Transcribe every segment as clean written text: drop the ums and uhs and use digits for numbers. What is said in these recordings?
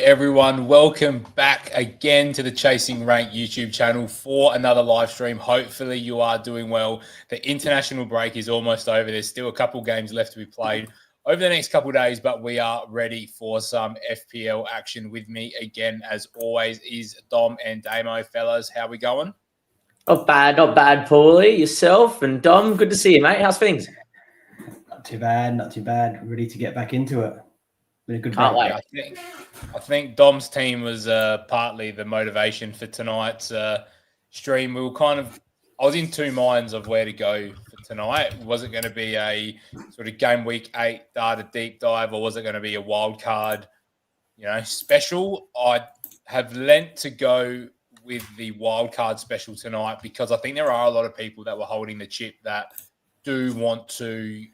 everyone. Welcome back again to the Chasing Rank YouTube channel for another live stream. Hopefully you are doing well. The international break is almost over. There's still a couple games left to be played over the next couple of days, but we are ready for some FPL action. With me again, as always, is Dom and Damo. Fellas, how we going? Not bad, Paulie. Yourself and Dom, good to see you, mate. How's things? Not too bad. Ready to get back into it. Been a good Can't break. wait. I think Dom's team was partly the motivation for tonight's stream. I was in two minds of where to go for tonight. Was it going to be a sort of game week 8 data deep dive, or was it going to be a wild card, special? I have lent to go with the wild card special tonight because I think there are a lot of people that were holding the chip that do want to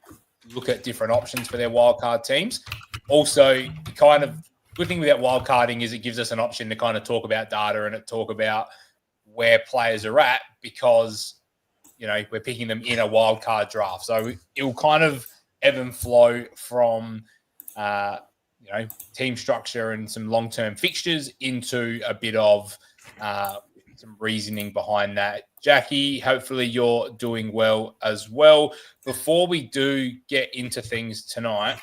look at different options for their wild card teams. Also, kind of good thing with that wild carding is it gives us an option to kind of talk about data and talk about where players are at because, we're picking them in a wild card draft. So it will kind of ebb and flow from, team structure and some long-term fixtures into a bit of some reasoning behind that. Jackie, hopefully you're doing well as well. Before we do get into things tonight,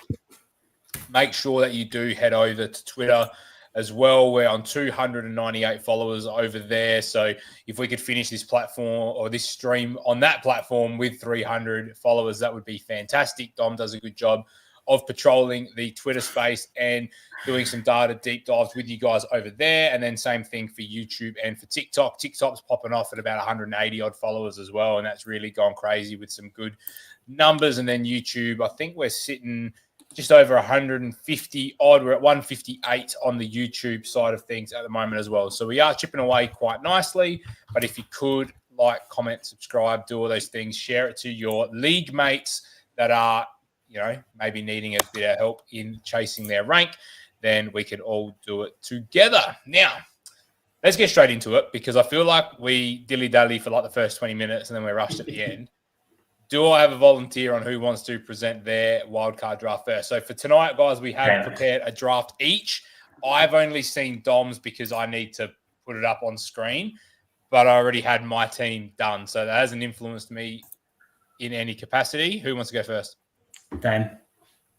make sure that you do head over to Twitter as well. We're on 298 followers over there. So if we could finish this platform or this stream on that platform with 300 followers, that would be fantastic. Dom does a good job of patrolling the Twitter space and doing some data deep dives with you guys over there. And then same thing for YouTube and for TikTok. TikTok's popping off at about 180 odd followers as well. And that's really gone crazy with some good numbers. And then YouTube, I think we're sitting just over 150 odd. We're at 158 on the YouTube side of things at the moment as well. So we are chipping away quite nicely. But if you could like, comment, subscribe, do all those things, share it to your league mates that are, maybe needing a bit of help in chasing their rank, then we could all do it together. Now, let's get straight into it because I feel like we dilly-dally for like the first 20 minutes and then we're rushed at the end. Do I have a volunteer on who wants to present their wildcard draft first? So for tonight, guys, we have prepared a draft each. I've only seen Dom's because I need to put it up on screen, but I already had my team done. So that hasn't influenced me in any capacity. Who wants to go first? Dame.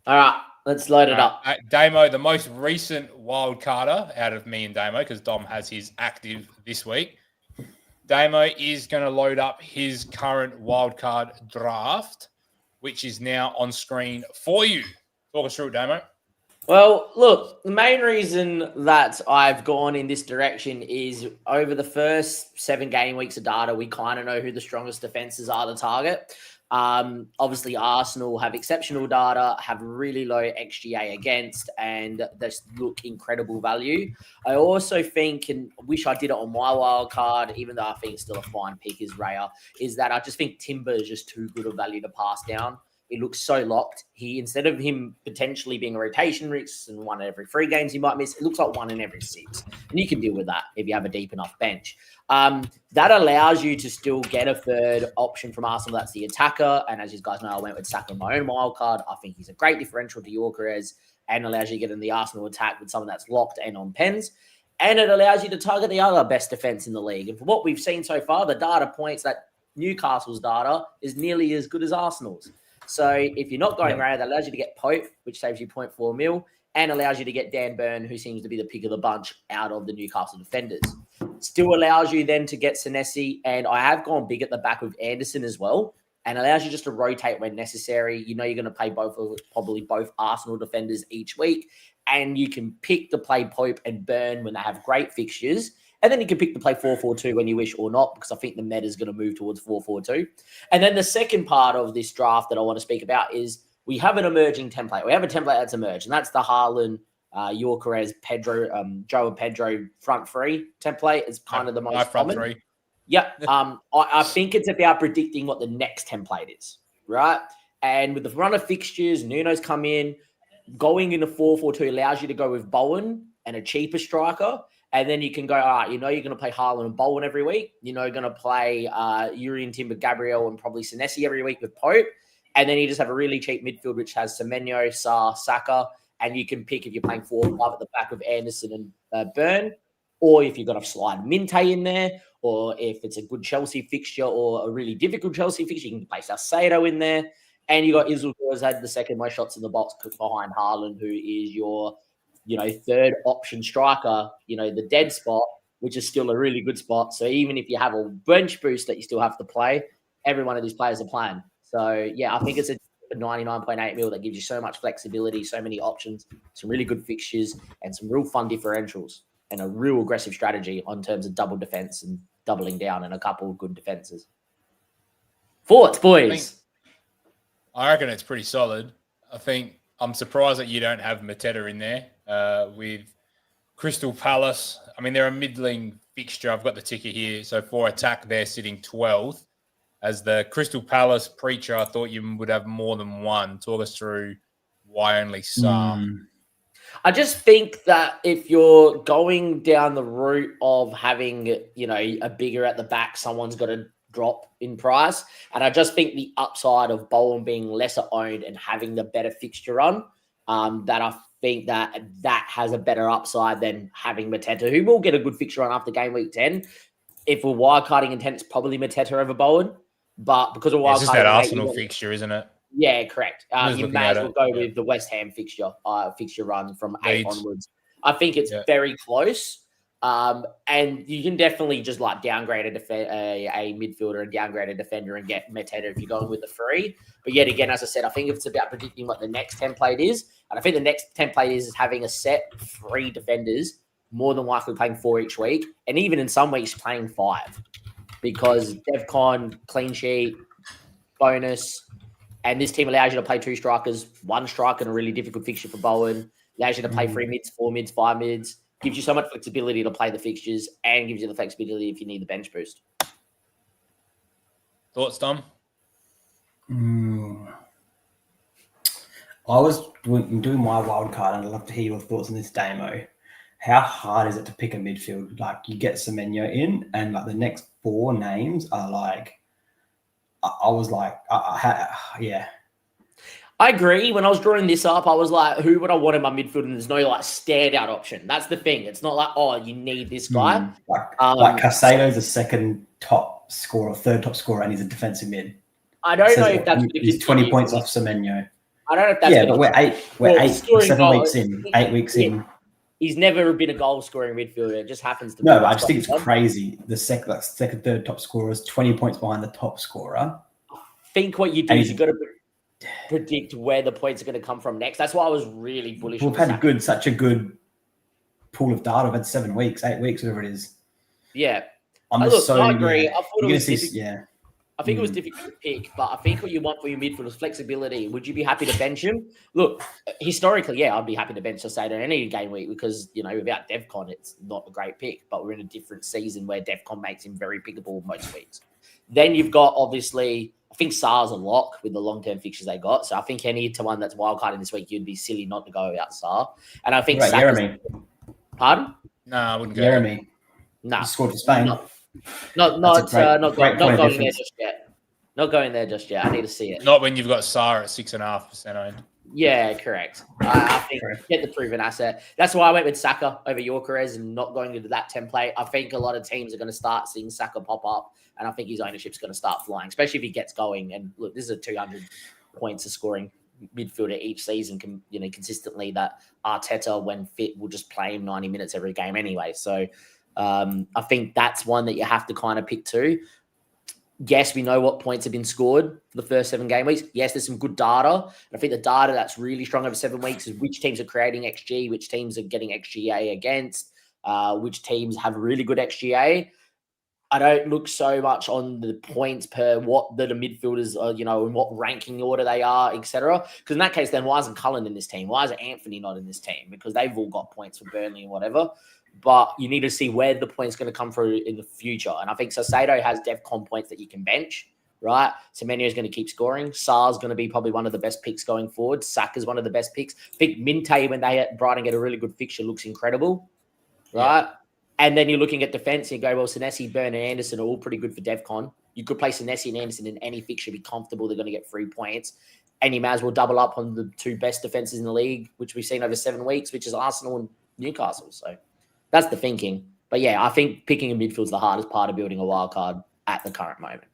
All right, let's load it up. Damo, the most recent wild carder out of me and Damo, because Dom has his active this week. Damo is going to load up his current wild card draft, which is now on screen for you. Talk us through it, Damo. Well, look, the main reason that I've gone in this direction is over the first 7 game weeks of data, we kind of know who the strongest defenses are to target. Obviously, Arsenal have exceptional data, have really low XGA against, and they look incredible value. I also think, and wish I did it on my wild card, even though I think it's still a fine pick, is Raya, is that I just think Timber is just too good a value to pass down. It looks so locked. Instead of him potentially being a rotation risk and 1 in every 3 games he might miss, it looks like 1 in every 6. And you can deal with that if you have a deep enough bench. That allows you to still get a third option from Arsenal. That's the attacker. And as you guys know, I went with Saka on my own wild card. I think he's a great differential to Wildcard and allows you to get in the Arsenal attack with someone that's locked and on pens. And it allows you to target the other best defense in the league. And for what we've seen so far, the data points that Newcastle's data is nearly as good as Arsenal's. So if you're not going Raya, that allows you to get Pope, which saves you 0.4 mil, and allows you to get Dan Burn, who seems to be the pick of the bunch out of the Newcastle defenders. Still allows you then to get Senesi, and I have gone big at the back with Anderson as well, and allows you just to rotate when necessary. You're going to play probably both Arsenal defenders each week, and you can pick to play Pope and Burn when they have great fixtures. And then you can pick to play 4-4-2 when you wish or not, because I think the meta is going to move towards 4-4-2. And then the second part of this draft that I want to speak about is we have an emerging template. We have a template that's emerged, and that's the Haaland, Yorkerez, Pedro, Joe and Pedro front 3 template. It's kind of the most front common. 3. Yeah. I think it's about predicting what the next template is, right? And with the run of fixtures, Nuno's come in. Going into 4-4-2 allows you to go with Bowen and a cheaper striker. And then you can go, all right, you're going to play Haaland and Bowen every week. You're going to play Urian Timber, Gabriel, and probably Senesi every week with Pope. And then you just have a really cheap midfield, which has Semenyo, Sarr, Saka, and you can pick if you're playing 4 or 5 at the back of Anderson and Byrne, or if you've got to slide Minte in there, or if it's a good Chelsea fixture or a really difficult Chelsea fixture, you can play Salcedo in there. And you got Isle, who has had the second most shots in the box behind Haaland, who is your, third option striker, the dead spot, which is still a really good spot. So even if you have a bench boost that you still have to play, every one of these players are playing. So, yeah, I think it's a 99.8 mil that gives you so much flexibility, so many options, some really good fixtures, and some real fun differentials, and a real aggressive strategy on terms of double defense and doubling down and a couple of good defenses. Thoughts, boys? I reckon it's pretty solid. I think I'm surprised that you don't have Mateta in there with Crystal Palace. I mean, they're a middling fixture. I've got the ticker here. So for attack, they're sitting 12th. As the Crystal Palace preacher, I thought you would have more than one. Talk us through why only some. I just think that if you're going down the route of having, a bigger at the back, someone's got to drop in price. And I just think the upside of Bowen being lesser owned and having the better fixture run, that I think that has a better upside than having Mateta, who will get a good fixture run after game week 10. If we're wildcarding intent, it's probably Mateta over Bowen. But because of wildcarding, it's just that Arsenal fixture, isn't it? Yeah, correct. You may as well go with the West Ham fixture run from 8 onwards. I think it's very close. And you can definitely just downgrade a midfielder and downgrade a defender and get Mateta if you're going with the free. But yet again, as I said, I think it's about predicting what the next template is. And I think the next template is having a set 3 defenders, more than likely playing 4 each week. And even in some weeks, playing 5. Because DevCon, clean sheet, bonus, and this team allows you to play 2 strikers, 1 striker, and a really difficult fixture for Bowen. Allows you to play 3 mids, 4 mids, 5 mids. Gives you so much flexibility to play the fixtures and gives you the flexibility if you need the bench boost. Thoughts, Tom? I was doing my wild card, and I'd love to hear your thoughts on this demo. How hard is it to pick a midfield? You get Semenyo in, and the next 4 names are yeah. I agree. When I was drawing this up, I was like, who would I want in my midfield? And there's no standout option. That's the thing. It's not you need this guy. Caicedo's the second top scorer, third top scorer, and he's a defensive mid. I don't know if that's he's 20 points off Semenyo. I don't know if that's but we're 8 weeks in. He's never been a goal-scoring midfielder. It just happens to be. No, but I just think it's crazy. The second, third top scorer is 20 points behind the top scorer. I think what you do is you've got to predict where the points are going to come from next. That's why I was really bullish. We've had such a good pool of data. We've had 7 weeks, 8 weeks, whatever it is. Yeah. I agree. Yeah. I thought it was difficult. I think it was difficult to pick, but I think what you want for your midfield is flexibility. Would you be happy to bench him? Look, historically, I'd be happy to bench Salcedo in any game week because, without DevCon, it's not a great pick, but we're in a different season where DevCon makes him very pickable most weeks. Then you've got, obviously, I think Sar's a lock with the long-term fixtures they got. So I think any one that's wildcarding this week, you'd be silly not to go without Sar. And I think Jeremy. Pardon? No, I wouldn't go. Jeremy. No. He scored for Spain. Not going there just yet. Not going there just yet. I need to see it. Not when you've got Sar at 6.5% owned. Yeah, correct. I think get the proven asset. That's why I went with Saka over Yorkerez and not going into that template. I think a lot of teams are going to start seeing Saka pop up, and I think his ownership's going to start flying, especially if he gets going. And look, this is a 200 points of scoring midfielder each season, consistently. That Arteta, when fit, will just play him 90 minutes every game anyway. So I think that's one that you have to kind of pick too. Yes, we know what points have been scored for the first 7 game weeks. Yes, there's some good data. And I think the data that's really strong over 7 weeks is which teams are creating XG, which teams are getting XGA against, which teams have really good XGA. I don't look so much on the points per what the midfielders are, in what ranking order they are, etc. Because in that case, then why isn't Cullen in this team? Why is Anthony not in this team? Because they've all got points for Burnley and whatever. But you need to see where the point's going to come through in the future. And I think Salcedo has DevCon points that you can bench, right? Semenyo is going to keep scoring. Sar's going to be probably one of the best picks going forward. Saka's one of the best picks. I think Minte, when they at Brighton get a really good fixture, looks incredible, right? Yeah. And then you're looking at defense and you go, well, Senesi, Byrne, and Anderson are all pretty good for DevCon. You could play Senesi and Anderson in any fixture, be comfortable. They're going to get 3 points. and you may as well double up on the two best defenses in the league, which we've seen over 7 weeks, which is Arsenal and Newcastle. So that's the thinking. But yeah, I think picking a midfield is the hardest part of building a wild card at the current moment.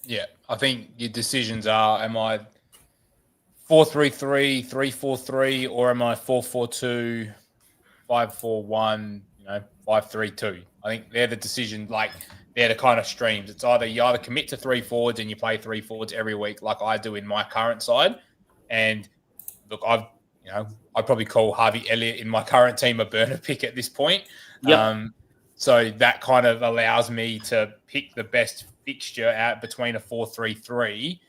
Yeah, I think your decisions are, am I 4-3-3, 3-4-3, or am I 4-4-2, 5-4-1, 5-3-2? I think they're the decisions, like they're the kind of streams. It's either you commit to 3 forwards and you play 3 forwards every week like I do in my current side. And look, I'd probably call Harvey Elliott in my current team a burner pick at this point. Yep. So that kind of allows me to pick the best fixture out between a 4-3-3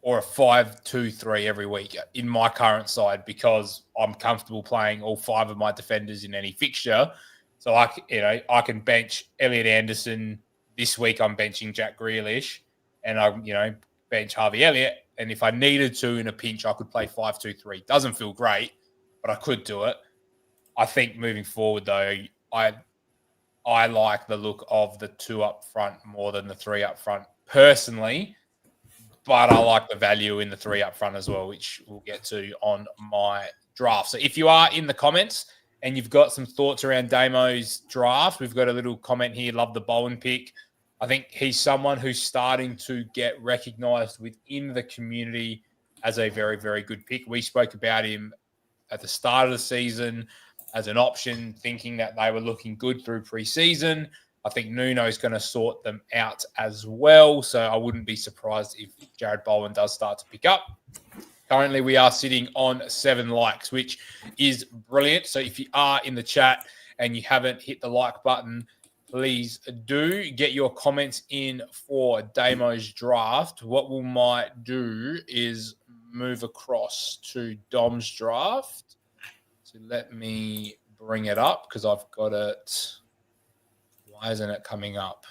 or a 5-2-3 every week in my current side, because I'm comfortable playing all 5 of my defenders in any fixture. So I can bench Elliot Anderson this week. I'm benching Jack Grealish, and I bench Harvey Elliott. And if I needed to in a pinch, I could play 5-2-3. Doesn't feel great, but I could do it. I think moving forward though, I like the look of the 2 up front more than the 3 up front personally, but I like the value in the 3 up front as well, which we'll get to on my draft. So if you are in the comments and you've got some thoughts around Damo's draft, we've got a little comment here. Love the Bowen pick. I think he's someone who's starting to get recognised within the community as a very, very good pick. We spoke about him at the start of the season as an option, thinking that they were looking good through pre-season. I think Nuno's going to sort them out as well, so I wouldn't be surprised if Jared Bowen does start to pick up. Currently, we are sitting on 7 likes, which is brilliant. So if you are in the chat and you haven't hit the like button, please do get your comments in for Damo's draft. What we might do is move across to Dom's draft. So let me bring it up because I've got it. Why isn't it coming up?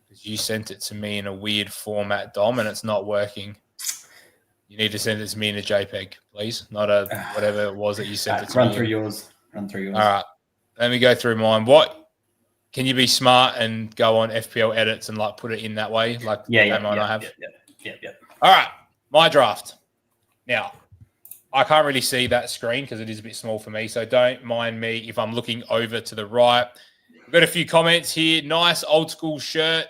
Because you sent it to me in a weird format, Dom, and it's not working. You need to send it to me in a JPEG, please. Not a whatever it was that you sent it to Run me. through yours. All right. Let me go through mine. What can you be smart and go on FPL edits and put it in that way? Yeah. All right. My draft. Now, I can't really see that screen because it is a bit small for me, so don't mind me if I'm looking over to the right. We've got a few comments here. Nice old school shirt.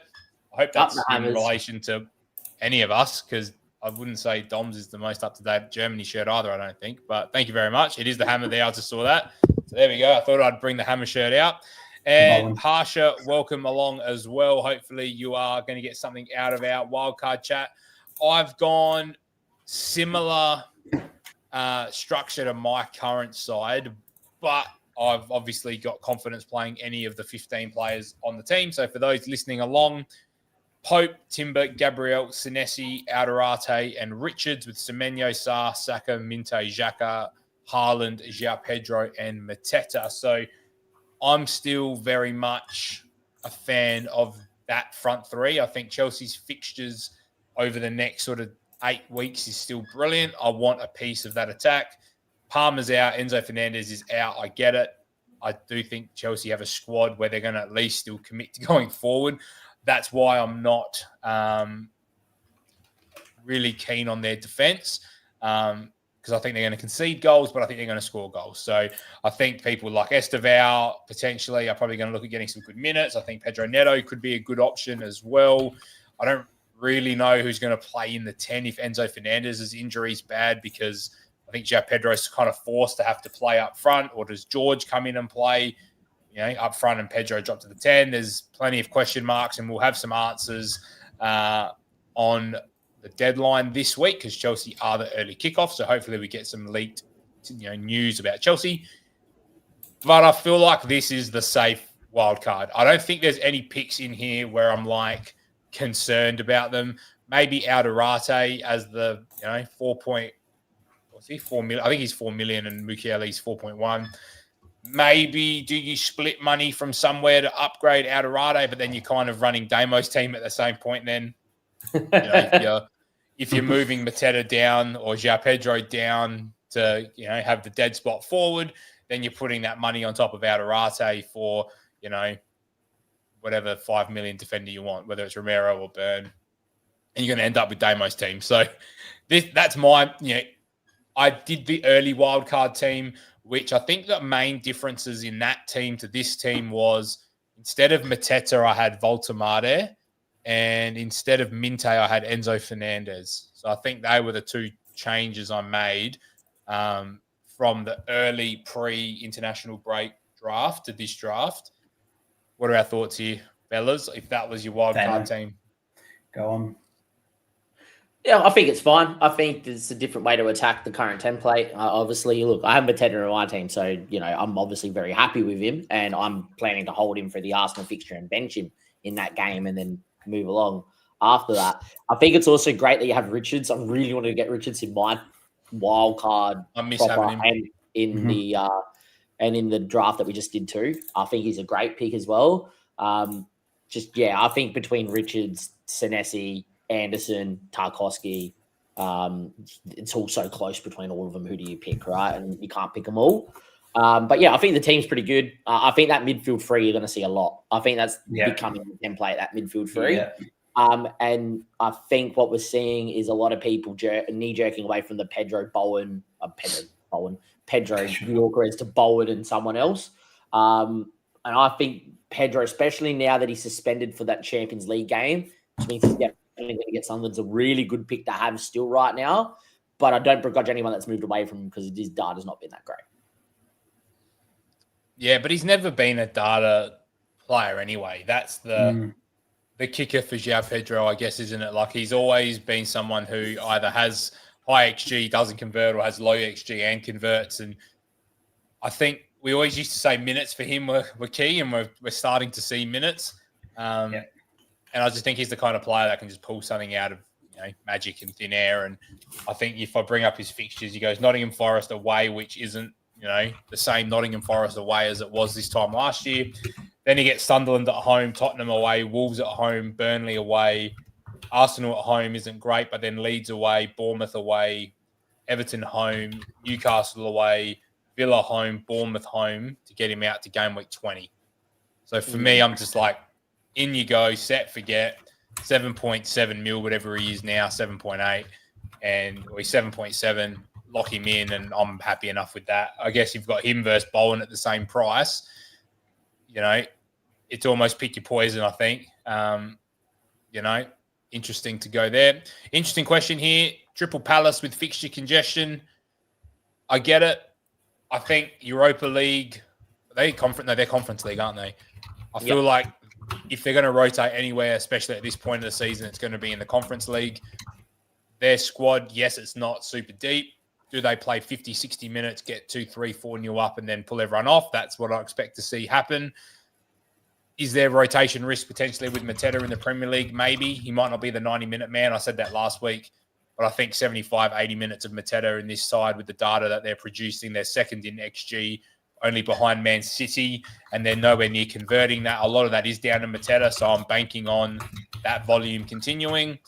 I hope that's in relation to any of us, because I wouldn't say Dom's is the most up-to-date Germany shirt either, I don't think. But thank you very much. It is the Hammer there. I just saw that. So there we go. I thought I'd bring the Hammer shirt out. And Harsha, welcome along as well. Hopefully you are going to get something out of our wildcard chat. I've gone similar structure to my current side, but I've obviously got confidence playing any of the 15 players on the team. So for those listening along, Pope, Timber, Gabriel, Senesi, Alderate, and Richards with Semenyo, Sarr, Saka, Minte, Xhaka, Haaland, João Pedro, and Mateta. So I'm still very much a fan of that front 3. I think Chelsea's fixtures over the next sort of 8 weeks is still brilliant. I want a piece of that attack. Palmer's out. Enzo Fernandez is out. I get it. I do think Chelsea have a squad where they're going to at least still commit to going forward. That's why I'm not really keen on their defense, because I think they're going to concede goals, but I think they're going to score goals. So I think people like Esteval potentially are probably going to look at getting some good minutes. I think Pedro Neto could be a good option as well. I don't really know who's going to play in the 10 if Enzo Fernandez's injury is bad, because I think João Pedro's kind of forced to have to play up front, or does George come in and play up front and Pedro drop to the 10? There's plenty of question marks, and we'll have some answers on the deadline this week, because Chelsea are the early kickoff. So hopefully we get some leaked news about Chelsea. But I feel like this is the safe wild card. I don't think there's any picks in here where I'm concerned about them. Maybe Alderate as the 4 million. I think he's 4 million, and Mukiele's 4.1. Maybe do you split money from somewhere to upgrade Alderate, but then you're kind of running Damo's team at the same point then? If you're moving Mateta down or João Pedro down to have the dead spot forward, then you're putting that money on top of Alderate for whatever 5 million defender you want, whether it's Romero or Byrne. and you're going to end up with Damo's team. So that's my, I did the early wildcard team, which I think the main differences in that team to this team was instead of Mateta, I had Voltemade, and instead of Minte, I had Enzo Fernandez. So I think they were the two changes I made from the early pre-international break draft to this draft. What are our thoughts here, fellas, if that was your wildcard team? Go on. Yeah, I think it's fine. I think there's a different way to attack the current template. Obviously, look, I have Mateta in my team, so, I'm obviously very happy with him, and I'm planning to hold him for the Arsenal fixture and bench him in that game and then move along after that. I think it's also great that you have Richards. I really wanted to get Richards in my wild card. I miss having him. And in the draft that we just did too. I think he's a great pick as well. I think between Richards, Senesi, Anderson, Tarkowski, it's all so close between all of them. Who do you pick, right? And you can't pick them all. But I think the team's pretty good. I think that midfield three you're going to see a lot. I think that's becoming the template, that midfield three. Yeah. And I think what we're seeing is a lot of people knee-jerking away from the Pedro Gw8 to Bowen and someone else. And I think Pedro, especially now that he's suspended for that Champions League game, which means he's definitely going to get Sunderland's a really good pick to have still right now. But I don't begrudge anyone that's moved away from him because his data's not been that great. Yeah, but he's never been a data player anyway. That's the kicker for João Pedro, I guess, isn't it? Like, he's always been someone who either has high XG, doesn't convert, or has low XG and converts. And I think we always used to say minutes for him were key, and we're starting to see minutes. And I just think he's the kind of player that can just pull something out of magic and thin air. And I think if I bring up his fixtures, he goes Nottingham Forest away, which isn't the same Nottingham Forest away as it was this time last year. Then he gets Sunderland at home, Tottenham away, Wolves at home, Burnley away. Arsenal at home isn't great, but then Leeds away, Bournemouth away, Everton home, Newcastle away, Villa home, Bournemouth home to get him out to game week 20. So for me, I'm just like, in you go, set, forget, 7.7 mil, whatever he is now, 7.8, and he's 7.7, lock him in, and I'm happy enough with that. I guess you've got him versus Bowen at the same price. It's almost pick your poison, I think. Interesting to go there. Interesting question here. Triple Palace with fixture congestion. I get it. I think Europa League, they're Conference League, aren't they? I feel like if they're going to rotate anywhere, especially at this point of the season, it's going to be in the Conference League. Their squad, yes, it's not super deep. Do they play 50, 60 minutes, get 2, 3, 4-0 up, and then pull everyone off? That's what I expect to see happen. Is there rotation risk potentially with Mateta in the Premier League? Maybe. He might not be the 90-minute man. I said that last week. But I think 75, 80 minutes of Mateta in this side with the data that they're producing. They're second in XG, only behind Man City, and they're nowhere near converting that. A lot of that is down to Mateta, so I'm banking on that volume continuing.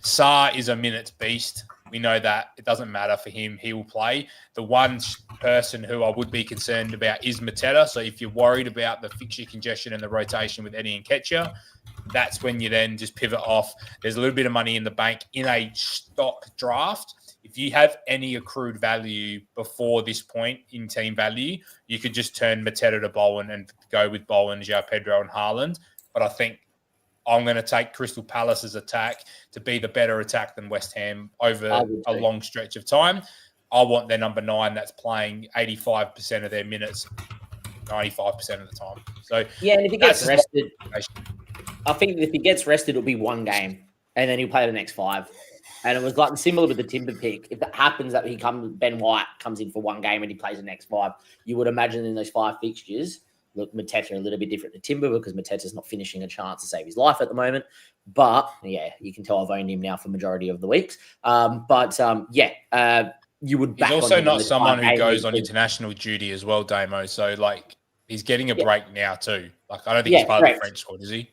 Sarr is a minutes beast. We know that. It doesn't matter for him. He will play. The one person who I would be concerned about is Mateta. So if you're worried about the fixture congestion and the rotation with Eddie Nketiah, that's when you then just pivot off. There's a little bit of money in the bank in a stock draft. If you have any accrued value before this point in team value, you could just turn Mateta to Bowen and go with Bowen, João Pedro, and Haaland. But I think I'm going to take Crystal Palace's attack to be the better attack than West Ham over a long stretch of time. I want their number 9 that's playing 85% of their minutes, 95% of the time. So and if he gets rested, I think if he gets rested, it'll be one game, and then he'll play the next 5. And it was like similar with the Timber pick. If it happens that Ben White comes in for one game and he plays the next 5, you would imagine in those 5 fixtures, look, Mateta a little bit different to Timber because Mateta's not finishing a chance to save his life at the moment. But, you can tell I've owned him now for majority of the weeks. You would back He's also on not someone who goes on international duty as well, Damo. So, he's getting a break now too. I don't think he's part of the French squad, is he?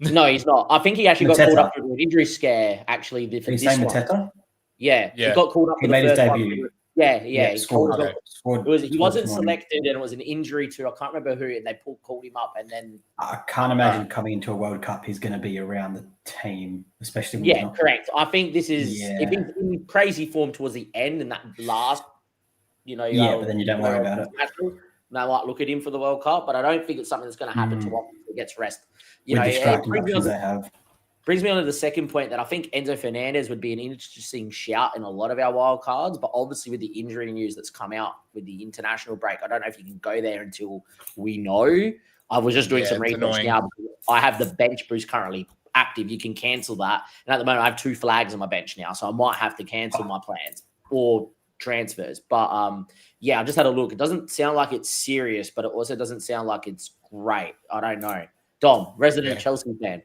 No, he's not. I think he actually got called up with an injury scare, actually. Did you say Mateta? Yeah. He got called up. He made his debut. Yeah. Yeah, scored. It Scored. was, he scored wasn't this morning. selected, and it was an injury to, I can't remember who, and they called him up, and then I can't imagine coming into a World Cup he's going to be around the team, especially when he's not. correct. I think this is if Yeah. he's in crazy form towards the end and that last, but then you don't worry about it. They might look at him for the World Cup, but I don't think it's something that's going to happen too often if he gets rest. With the striking it options they have. brings me on to the second point that I think Enzo Fernandez would be an interesting shout in a lot of our wild cards, but obviously with the injury news that's come out with the international break, I don't know if you can go there until we know. I was just doing some research now. I have the bench boost currently active. You can cancel that. And at the moment, I have 2 flags on my bench now, so I might have to cancel my plans or transfers. But I just had a look. It doesn't sound like it's serious, but it also doesn't sound like it's great. I don't know. Dom, resident Chelsea fan.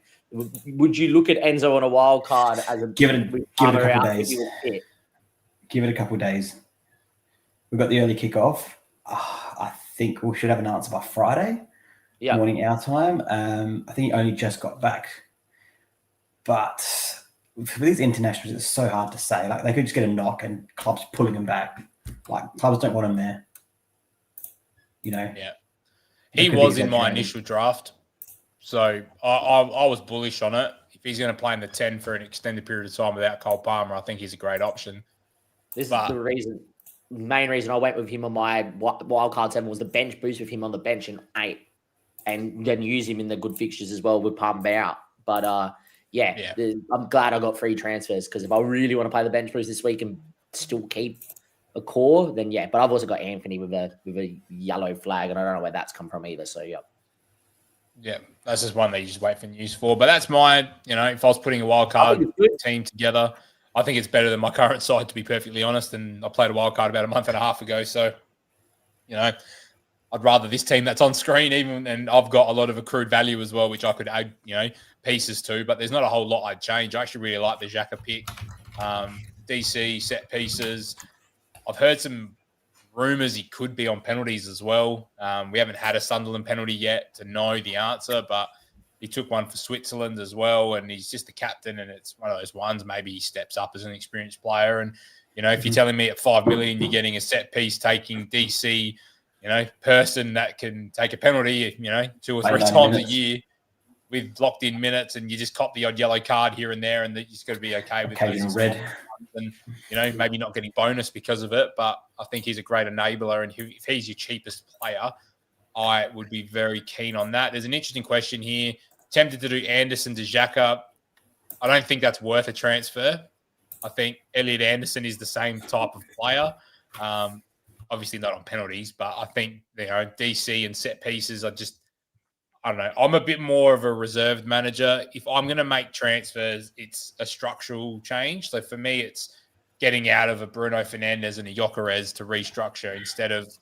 Would you look at Enzo on a wild card as a give it a couple of days? Give it a couple of days. We've got the early kickoff. I think we should have an answer by Friday morning our time. I think he only just got back, but for these internationals, it's so hard to say. Like they could just get a knock and clubs pulling him back. Like clubs don't want him there. Yeah, he was in my initial draft. So I was bullish on it. If he's going to play in the 10 for an extended period of time without Cole Palmer, I think he's a great option. This is the main reason I went with him on my wildcard 7 was the bench boost with him on the bench in 8 and then use him in the good fixtures as well with Palmer out. But I'm glad I got free transfers because if I really want to play the bench boost this week and still keep a core, then but I've also got Anthony with a yellow flag and I don't know where that's come from either. So, Yeah, that's just one that you just wait for news for. But that's my, if I was putting a wild card team together, I think it's better than my current side, to be perfectly honest. And I played a wild card about a month and a half ago. So, I'd rather this team that's on screen and I've got a lot of accrued value as well, which I could add, pieces to. But there's not a whole lot I'd change. I actually really like the Xhaka pick. DC, set pieces. I've heard some rumours he could be on penalties as well. We haven't had a Sunderland penalty yet to know the answer, but he took one for Switzerland as well, and he's just the captain, and it's one of those ones maybe he steps up as an experienced player. And, if you're telling me at 5 million you're getting a set piece taking DC, person that can take a penalty, 2 or 3 times a year with locked-in minutes, and you just cop the odd yellow card here and there, and you just got to be okay with losing red. And, maybe not getting bonus because of it, but I think he's a great enabler. And if he's your cheapest player, I would be very keen on that. There's an interesting question here. Tempted to do Anderson to Xhaka. I don't think that's worth a transfer. I think Elliot Anderson is the same type of player. Obviously not on penalties, but I think, DC and set pieces are just, I don't know. I'm a bit more of a reserved manager. If I'm going to make transfers, it's a structural change. So for me, it's getting out of a Bruno Fernandes and a Gyökeres to restructure instead of,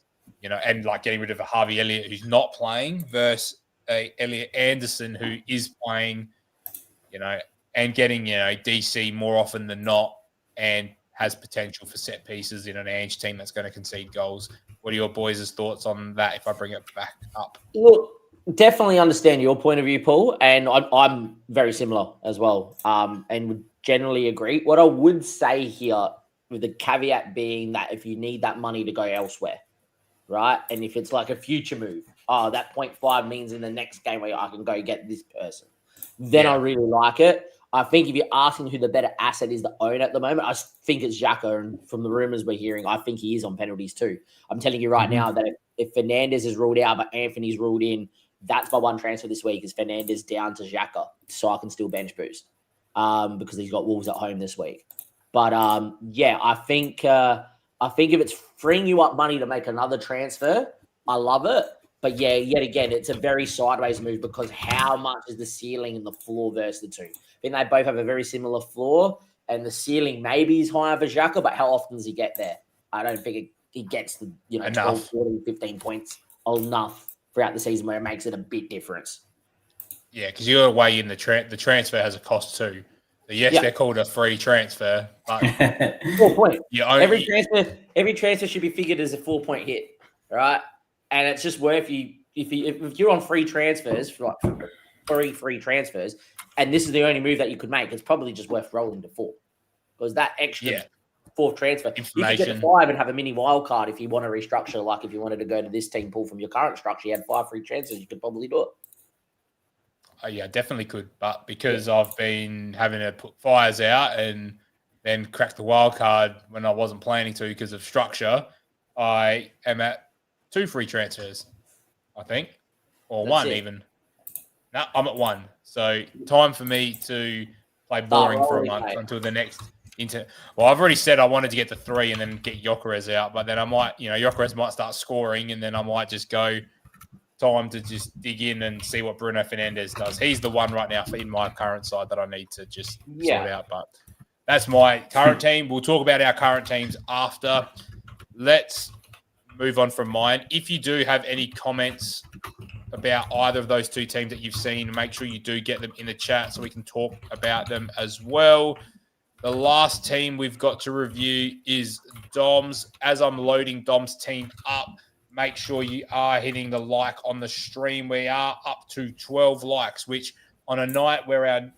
and like getting rid of a Harvey Elliott who's not playing versus a Elliot Anderson who is playing, and getting, DC more often than not and has potential for set pieces in an Ange team that's going to concede goals. What are your boys' thoughts on that if I bring it back up? Look, definitely understand your point of view, Paul, and I'm very similar as well, and would generally agree. What I would say here, with the caveat being that if you need that money to go elsewhere, right, and if it's like a future move, that 0.5 means in the next game where I can go get this person, then I really like it. I think if you're asking who the better asset is to own at the moment, I think it's Xhaka, and from the rumours we're hearing, I think he is on penalties too. I'm telling you right now that if Fernandes is ruled out but Anthony's ruled in, that's my one transfer this week is Fernandes down to Xhaka, so I can still bench boost because he's got Wolves at home this week. But I think if it's freeing you up money to make another transfer, I love it. But yet again, it's a very sideways move because how much is the ceiling and the floor versus the two? I think they both have a very similar floor, and the ceiling maybe is higher for Xhaka, but how often does he get there? I don't think he gets the 12, 14, 15 points enough throughout the season where it makes it a bit difference. Yeah, because you're away in the transfer has a cost too. So yes, they're called a free transfer, but 4 point. Every transfer should be figured as a 4 point hit, right? And it's just worth you if you're on free transfers for like free transfers, and this is the only move that you could make. It's probably just worth rolling to 4 because that extra fourth transfer. You could get the 5 and have a mini wild card if you want to restructure. Like if you wanted to go to this team pool from your current structure, you had 5 free transfers. You could probably do it. Yeah, definitely could. But because I've been having to put fires out and then crack the wild card when I wasn't planning to because of structure, I am at 2 free transfers, I think, or That's 1 it. even. No, I'm at 1. So time for me to play boring for a month until the next Well, I've already said I wanted to get to 3 and then get Gyökeres out, but then I might, Gyökeres might start scoring and then I might just go time to just dig in and see what Bruno Fernandes does. He's the one right now in my current side that I need to just sort out. But that's my current team. We'll talk about our current teams after. Let's move on from mine. If you do have any comments about either of those 2 teams that you've seen, make sure you do get them in the chat so we can talk about them as well. The last team we've got to review is Dom's. As I'm loading Dom's team up, make sure you are hitting the like on the stream. We are up to 12 likes, which on a night where our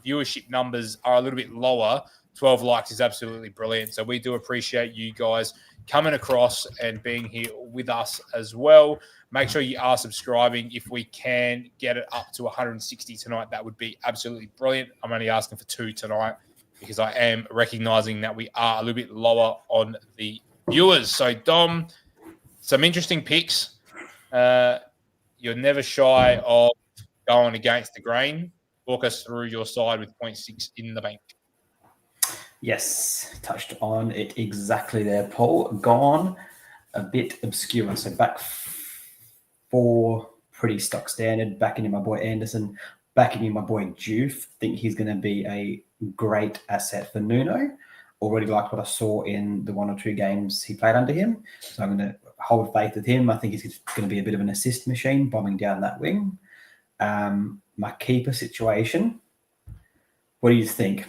viewership numbers are a little bit lower, 12 likes is absolutely brilliant. So we do appreciate you guys coming across and being here with us as well. Make sure you are subscribing. If we can get it up to 160 tonight, that would be absolutely brilliant. I'm only asking for 2 tonight because I am recognizing that we are a little bit lower on the viewers. So Dom, some interesting picks. You're never shy of going against the grain. Walk us through your side with 0.6 in the bank. Yes, touched on it exactly there, Paul. Gone a bit obscure. So back 4, pretty stock standard. Backing in my boy Anderson. Backing in my boy Juve. Think he's going to be a great asset for Nuno. Already liked what I saw in the 1 or 2 games he played under him. So I'm going to hold faith with him. I think he's going to be a bit of an assist machine, bombing down that wing. My keeper situation. What do you think?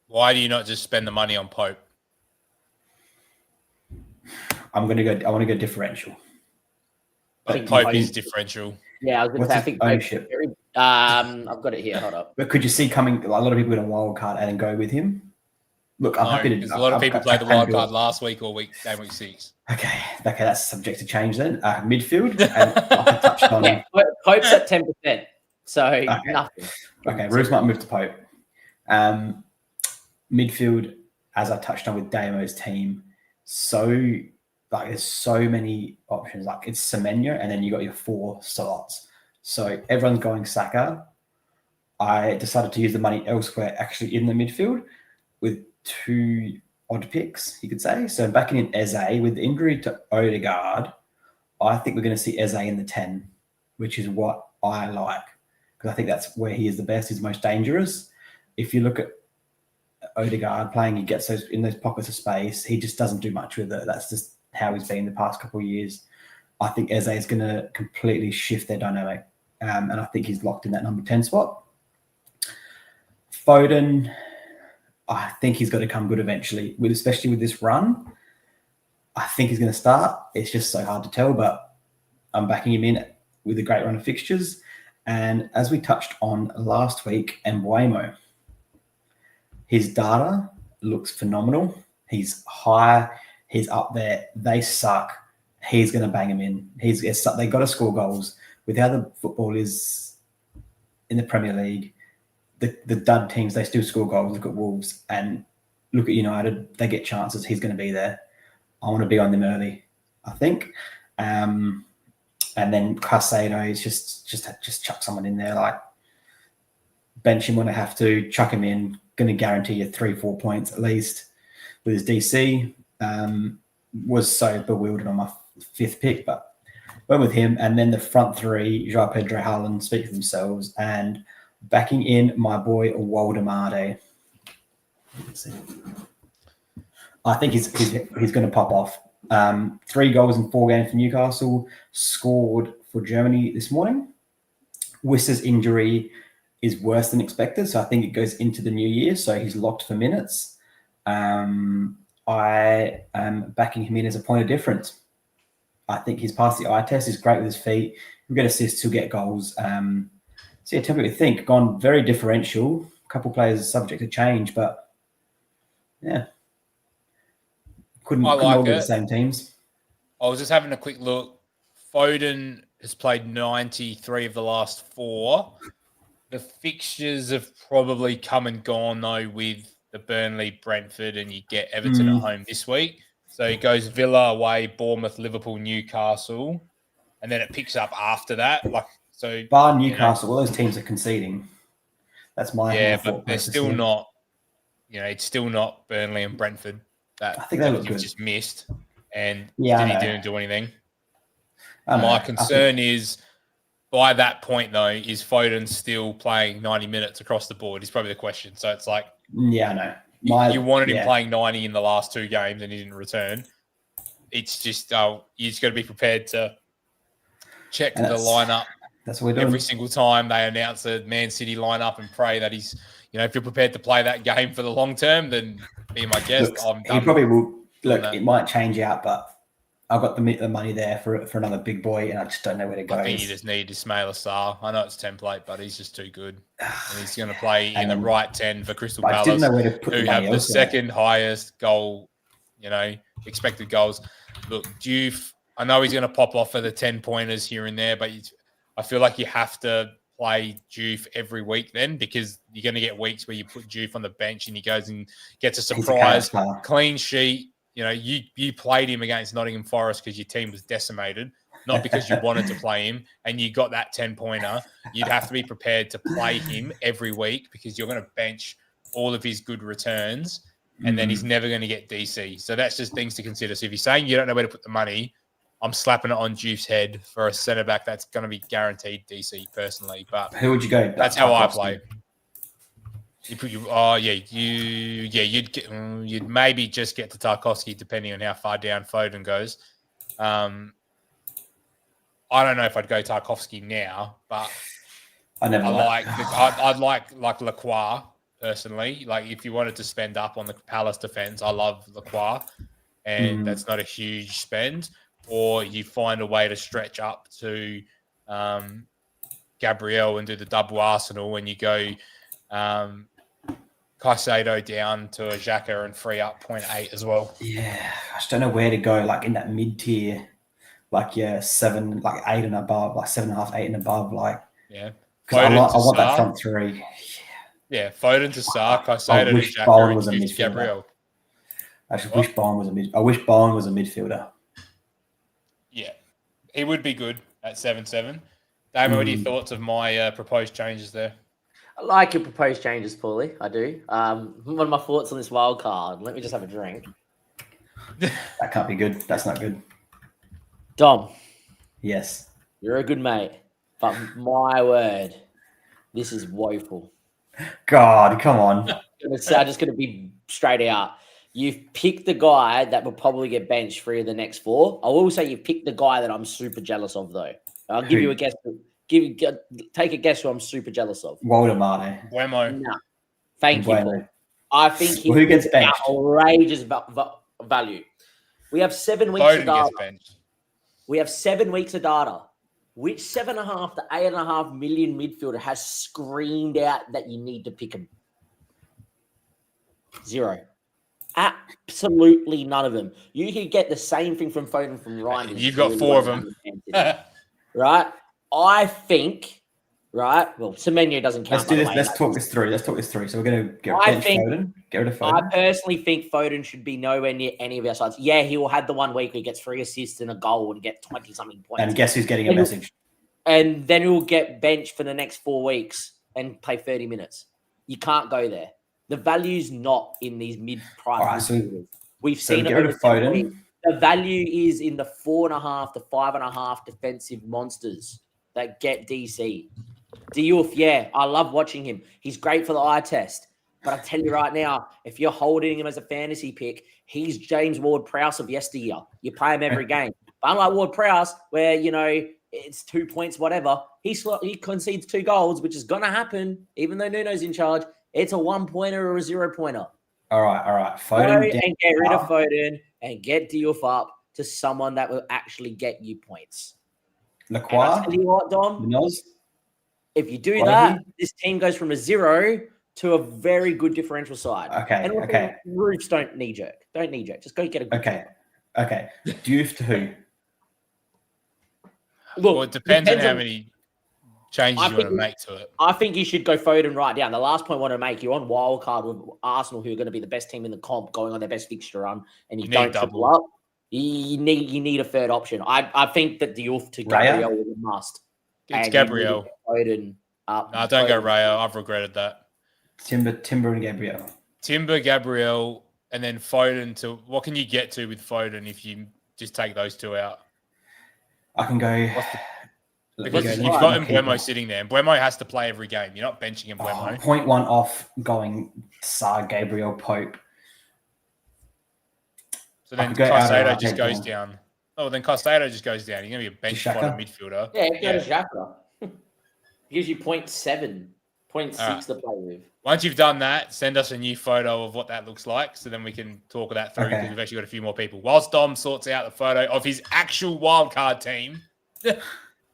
Why do you not just spend the money on Pope? I want to go differential. But Pope is differential. Yeah, I was going to say, I think ownership. I've got it here. Hold up. But could you see coming? A lot of people get a wild card and go with him. Look, I'm happy to. A lot of people played the wild card last week or game week 6. Okay, that's subject to change then. Midfield. And I touched on. Yeah, Pope's at 10%. So nothing. Okay, Roos might move to Pope. Midfield, as I touched on with Damo's team, there's so many options. Like it's Semenyo, and then you got your 4 slots. So everyone's going Saka. I decided to use the money elsewhere, actually in the midfield, with 2 odd picks, you could say. So backing in Eze with the injury to Odegaard, I think we're going to see Eze in the 10, which is what I like because I think that's where he is the best. He's most dangerous. If you look at Odegaard playing, he gets those in those pockets of space. He just doesn't do much with it. That's just how he's been the past couple of years. I think Eze is going to completely shift their dynamic, and I think he's locked in that number 10 spot. Foden, I think he's got to come good eventually, especially with this run. I think he's going to start. It's just so hard to tell, but I'm backing him in with a great run of fixtures. And as we touched on last week, Mbeumo, his data looks phenomenal. He's high. He's up there. They suck. He's going to bang him in. They got to score goals. With how the football is in the Premier League, the dud teams, they still score goals. Look at Wolves and look at United. They get chances. He's going to be there. I want to be on them early, I think. And then Caicedo is just chuck someone in there, like bench him when I have to, chuck him in. Going to guarantee you 3-4 points at least with his DC. Was so bewildered on my 5th pick, but went with him. And then the front 3, João Pedro, Haaland, speak for themselves. And backing in my boy Waldemade. I think he's going to pop off. 3 goals in 4 games for Newcastle. Scored for Germany this morning. Wissa's injury is worse than expected, so I think it goes into the new year. So he's locked for minutes. I am backing him in as a point of difference. I think he's passed the eye test. He's great with his feet. He'll get assists. He'll get goals. So yeah, tell me what you think. Gone very differential. A couple players subject to change, but yeah, couldn't all be the same teams. I was just having a quick look. Foden has played 93 of the last 4. The fixtures have probably come and gone, though, with the Burnley, Brentford, and you get Everton at home this week. So it goes Villa away, Bournemouth, Liverpool, Newcastle, and then it picks up after that. Bar Newcastle, all those teams are conceding. That's my but they're still not. It's still not Burnley and Brentford that I think they look good. Just missed, and he didn't do anything. My concern is, by that point though, is Foden still playing 90 minutes across the board? Is probably the question. So it's like, I know. You wanted him playing 90 in the last 2 games, and he didn't return. It's just you just got to be prepared to check the lineup. That's what we're doing every single time they announce a Man City lineup, and pray that he's, if you're prepared to play that game for the long term, then be my guest. He probably will. Look, it might change out, but I've got the money there for another big boy, and I just don't know where to go. I think you just need Ismail Assar. I know it's template, but he's just too good. And he's going to play in the right 10 for Crystal Palace, who have the second highest goal, expected goals. Look, Diouf, I know he's going to pop off for the 10-pointers here and there, but I feel like you have to play Diouf every week then, because you're going to get weeks where you put Diouf on the bench and he goes and gets a surprise, clean sheet. You played him against Nottingham Forest because your team was decimated, not because you wanted to play him, and you got that 10-pointer. You'd have to be prepared to play him every week, because you're going to bench all of his good returns, and then he's never going to get DC. So that's just things to consider. So if you're saying you don't know where to put the money, I'm slapping it on Diouf's head for a centre-back that's going to be guaranteed DC personally. But who would you go? That's how I play. You'd maybe just get to Tarkowski depending on how far down Foden goes. I don't know if I'd go Tarkowski now, but I'd like Lacroix personally. Like, if you wanted to spend up on the Palace defense, I love Lacroix, and that's not a huge spend. Or you find a way to stretch up to Gabriel and do the double Arsenal, and you go Caicedo down to a Xhaka and free up 0.8 as well. Yeah, I just don't know where to go. Like in that mid tier, 7, 8 and above, 7.5, 8 and above. Because I want that front 3. Yeah, Foden to Sarr, Caicedo to Xhaka, and to Gabriel. I wish Bowen was a midfielder. Yeah, he would be good at 7-7. Damon, what are your thoughts of my proposed changes there? I like your proposed changes, Paulie. I do. What are my thoughts on this wild card? Let me just have a drink. That can't be good. That's not good. Dom. Yes. You're a good mate. But my word, this is woeful. God, come on. I'm just going to be straight out. You've picked the guy that will probably get benched 3 of the next 4. I will say you've picked the guy that I'm super jealous of, though. I'll give you a guess. Take a guess who I'm super jealous of. Waldemar. Wemo. No. Thank you, Paul. I think who gets benched? Outrageous value. We have 7 weeks of data. We have 7 weeks of data. Which 7.5 to 8.5 million midfielder has screamed out that you need to pick him? 0. Absolutely none of them. You could get the same thing from Foden from Ryan. You've got 4 of them. Right? I think, right? Well, Semenyo doesn't count. Let's do this. Let's talk this through. So we're going to get rid of Foden. I personally think Foden should be nowhere near any of our sides. Yeah, he will have the 1 week where he gets 3 assists and a goal and get 20-something points. And guess who's getting a message? And then he'll get benched for the next 4 weeks and play 30 minutes. You can't go there. The value's not in these mid-price. Right, we've seen it over Foden. The value is in the 4.5 to 5.5 defensive monsters that get DC. Diouf, yeah, I love watching him. He's great for the eye test. But I tell you right now, if you're holding him as a fantasy pick, he's James Ward-Prowse of yesteryear. You play him every game. But unlike Ward-Prowse, where, it's 2 points, whatever, he concedes 2 goals, which is going to happen, even though Nuno's in charge. It's a 1-pointer or a 0-pointer. All right. Foden and get rid of Foden and get Diouf up to someone that will actually get you points. Lacroix? I tell you what, Dom, Munoz? if you do that, this team goes from a 0 to a very good differential side. Okay, and okay. Roofs don't knee jerk. Don't knee jerk. Just go get a good Okay, okay. Doof to who? Look, well, it depends on how many changes you want to make to it. I think you should go Foden right down. The last point I want to make, you're on Wildcard with Arsenal, who are going to be the best team in the comp, going on their best fixture run, and you don't triple up. You need a third option. I think that the Diouf to Gabriel is a must. It's Gabriel. Foden up. No, don't go Raya. I've regretted that. Timber and Gabriel. Timber, Gabriel, and then Foden to what can you get to with Foden if you just take those two out? I can go. Because you've got Mbeumo sitting there. Mbeumo has to play every game. You're not benching Mbeumo. 0.1 off going Sar, Gabriel, Pope. So then Caicedo just goes down. Oh, then Caicedo just goes down. He's going to be a bench fodder midfielder. Yeah, go to Xhaka. Gives you 0.7, 0.6 to play with. Once you've done that, send us a new photo of what that looks like so then we can talk that through because we've actually got a few more people. Whilst Dom sorts out the photo of his actual wildcard team.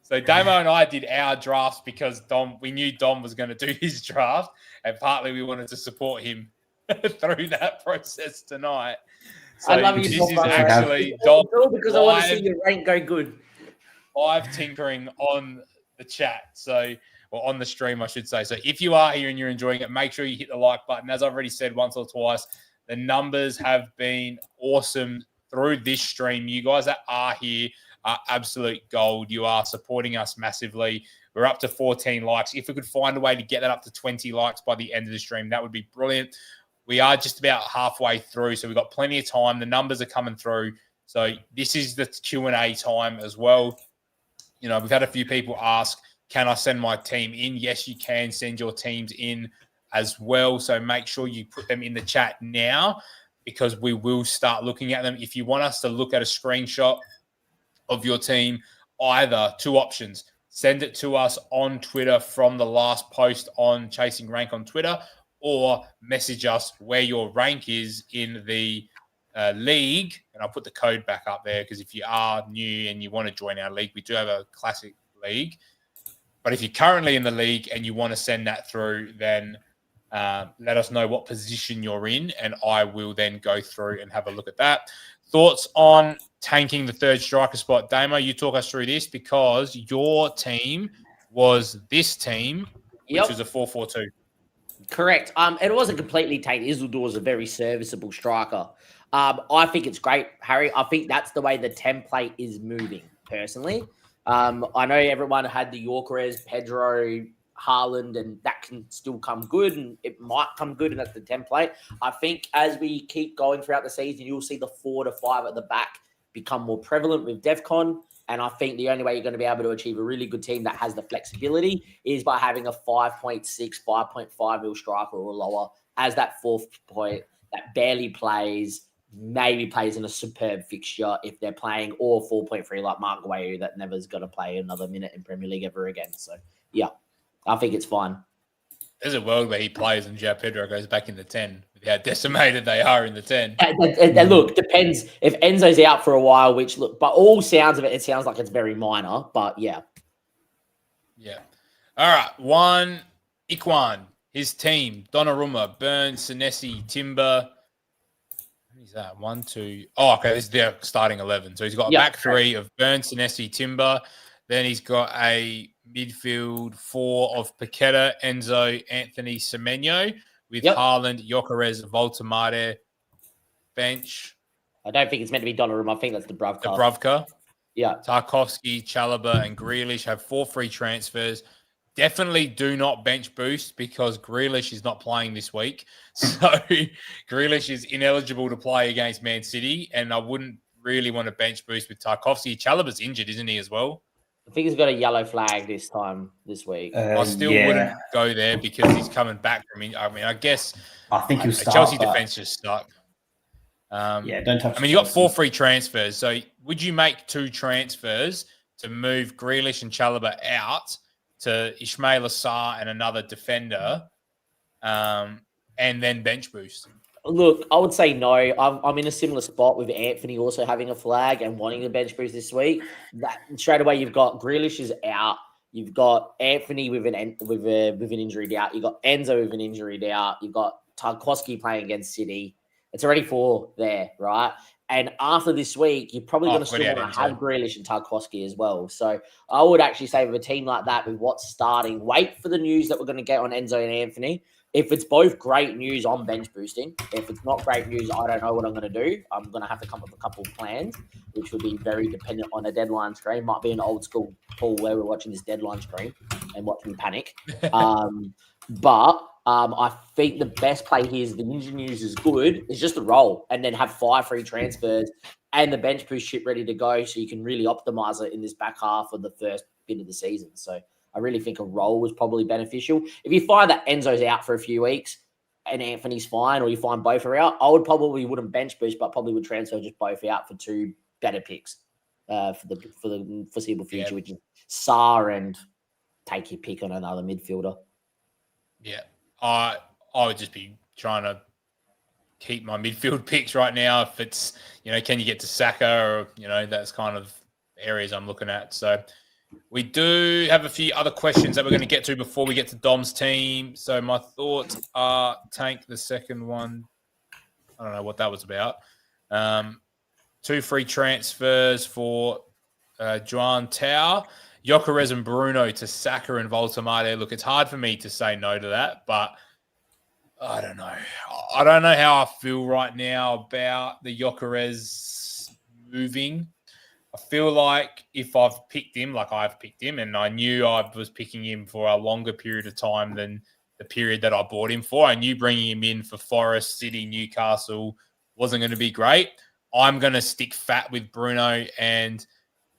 So Damo and I did our drafts because we knew Dom was going to do his draft, and partly we wanted to support him through that process tonight. So I love you. This is actually Dom because I want to see your rank go good. Live tinkering on the chat, or on the stream, I should say. So if you are here and you're enjoying it, make sure you hit the like button. As I've already said once or twice, the numbers have been awesome through this stream. You guys that are here are absolute gold. You are supporting us massively. We're up to 14 likes. If we could find a way to get that up to 20 likes by the end of the stream, that would be brilliant. We are just about halfway through, so we've got plenty of time. The numbers are coming through. So this is the Q&A time as well. You know, we've had a few people ask, can I send my team in? Yes, you can send your teams in as well. So make sure you put them in the chat now because we will start looking at them. If you want us to look at a screenshot of your team, either two options. Send it to us on Twitter from the last post on Chasing Rank on Twitter, or message us where your rank is in the league. And I'll put the code back up there because if you are new and you want to join our league, we do have a classic league. But if you're currently in the league and you want to send that through, then let us know what position you're in, and I will then go through and have a look at that. Thoughts on tanking the third striker spot? Damo, you talk us through this because your team was this team, which was a 4-4-2. Correct. It wasn't completely tanked. Isildur is a very serviceable striker. I think it's great, Harry. I think that's the way the template is moving, personally. I know everyone had the Yorkeres, Pedro, Haaland, and that can still come good, and it might come good, and that's the template. I think as we keep going throughout the season, you'll see the 4 to 5 at the back become more prevalent with DEFCON, and I think the only way you're going to be able to achieve a really good team that has the flexibility is by having a 5.6, 5.5 mil striker or lower as that fourth point that barely plays, maybe plays in a superb fixture if they're playing, or 4.3 like Mark Gw8 that never's going to play another minute in Premier League ever again. So, yeah. I think it's fine. There's a world where he plays and João Pedro goes back in the 10 with how decimated they are in the 10. And look, depends if Enzo's out for a while, but all sounds of it sounds like it's very minor, but yeah. Yeah. All right. One, Ikwan, his team, Donnarumma, Burns, Senesi, Timber. Who's that? 1, 2. Oh, okay. This is their starting 11. So he's got a back three of Burns, Senesi, Timber. Then he's got a midfield 4 of Paqueta, Enzo, Anthony, Semenyo with Haaland, Gyökeres, Voltemade, bench. I don't think it's meant to be Donnarumma. I think that's Dubravka. Dubravka. Yeah. Tarkovsky, Chalobah, and Grealish have 4 free transfers. Definitely do not bench boost because Grealish is not playing this week. So Grealish is ineligible to play against Man City, and I wouldn't really want to bench boost with Tarkovsky. Chalobah's injured, isn't he, as well? I think he's got a yellow flag this week. I still wouldn't go there because he's coming back from it. I mean, I think he'll start. Chelsea defense just stuck. Don't touch. I mean, you got 4 free transfers. So would you make 2 transfers to move Grealish and Chalobah out to Ismail Assar and another defender, and then bench boost? Look, I would say no. I'm in a similar spot with Anthony also having a flag and wanting the bench boost this week. That straight away you've got Grealish is out. You've got Anthony with an injury doubt. You've got Enzo with an injury doubt. You've got Tarkowski playing against City. It's already 4 there, right? And after this week, you're probably going to still want to have Grealish and Tarkowski as well. So I would actually say with a team like that, with what's starting, wait for the news that we're going to get on Enzo and Anthony. If it's both great news, I'm bench boosting. If it's not great news, I don't know what I'm going to do. I'm going to have to come up with a couple of plans, which would be very dependent on a deadline screen. Might be an old school pool where we're watching this deadline screen and watch me panic. But I think the best play here is the ninja news is good. It's just the roll and then have 5 free transfers and the bench boost shit ready to go so you can really optimize it in this back half of the first bit of the season. So I really think a roll was probably beneficial. If you find that Enzo's out for a few weeks and Anthony's fine, or you find both are out, I wouldn't bench boost, but probably would transfer just both out for 2 better picks for the foreseeable future, which is Sarr and take your pick on another midfielder. Yeah. I would just be trying to keep my midfield picks right now. If it's, can you get to Saka or, that's kind of areas I'm looking at. So we do have a few other questions that we're going to get to before we get to Dom's team. So my thoughts are Tank, the second one. I don't know what that was about. 2 free transfers for Juan Tau. Gyökeres and Bruno to Saka and Voltamade. Look, it's hard for me to say no to that, but I don't know. I don't know how I feel right now about the Gyökeres moving. I feel like if I've picked him, like I've picked him, and I knew I was picking him for a longer period of time than the period that I bought him for, I knew bringing him in for Forest, City, Newcastle wasn't going to be great. I'm going to stick fat with Bruno and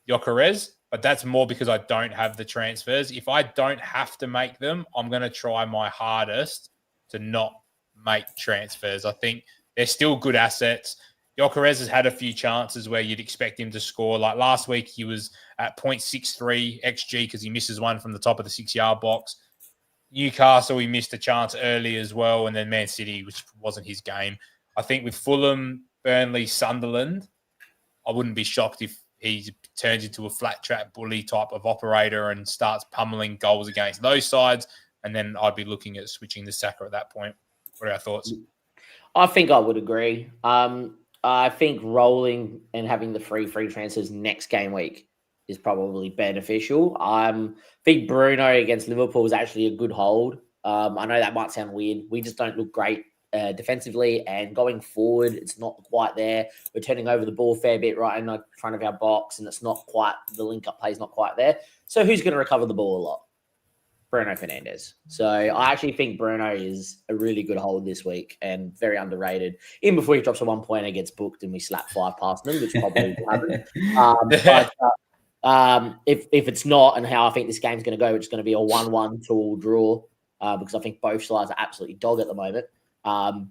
Gyökeres. But that's more because I don't have the transfers. If I don't have to make them, I'm going to try my hardest to not make transfers. I think they're still good assets. Gyökeres has had a few chances where you'd expect him to score. Like last week, he was at 0.63 XG because he misses one from the top of the 6-yard box. Newcastle, he missed a chance early as well. And then Man City, which wasn't his game. I think with Fulham, Burnley, Sunderland, I wouldn't be shocked if he turns into a flat track bully type of operator and starts pummeling goals against those sides. And then I'd be looking at switching to Saka at that point. What are our thoughts? I think I would agree. I think rolling and having the free transfers next game week is probably beneficial. I think Bruno against Liverpool is actually a good hold. I know that might sound weird. We just don't look great defensively, and going forward, it's not quite there. We're turning over the ball a fair bit right in front of our box, and it's not quite, the link-up play is not quite there. So who's going to recover the ball a lot? Bruno Fernandes. So I actually think Bruno is a really good hold this week and very underrated. Even before he drops a 1 point and gets booked and we slap 5 past him, which probably will happen. If it's not, and how I think this game's going to go, it's going to be a 1-1 2-all draw because I think both sides are absolutely dog at the moment.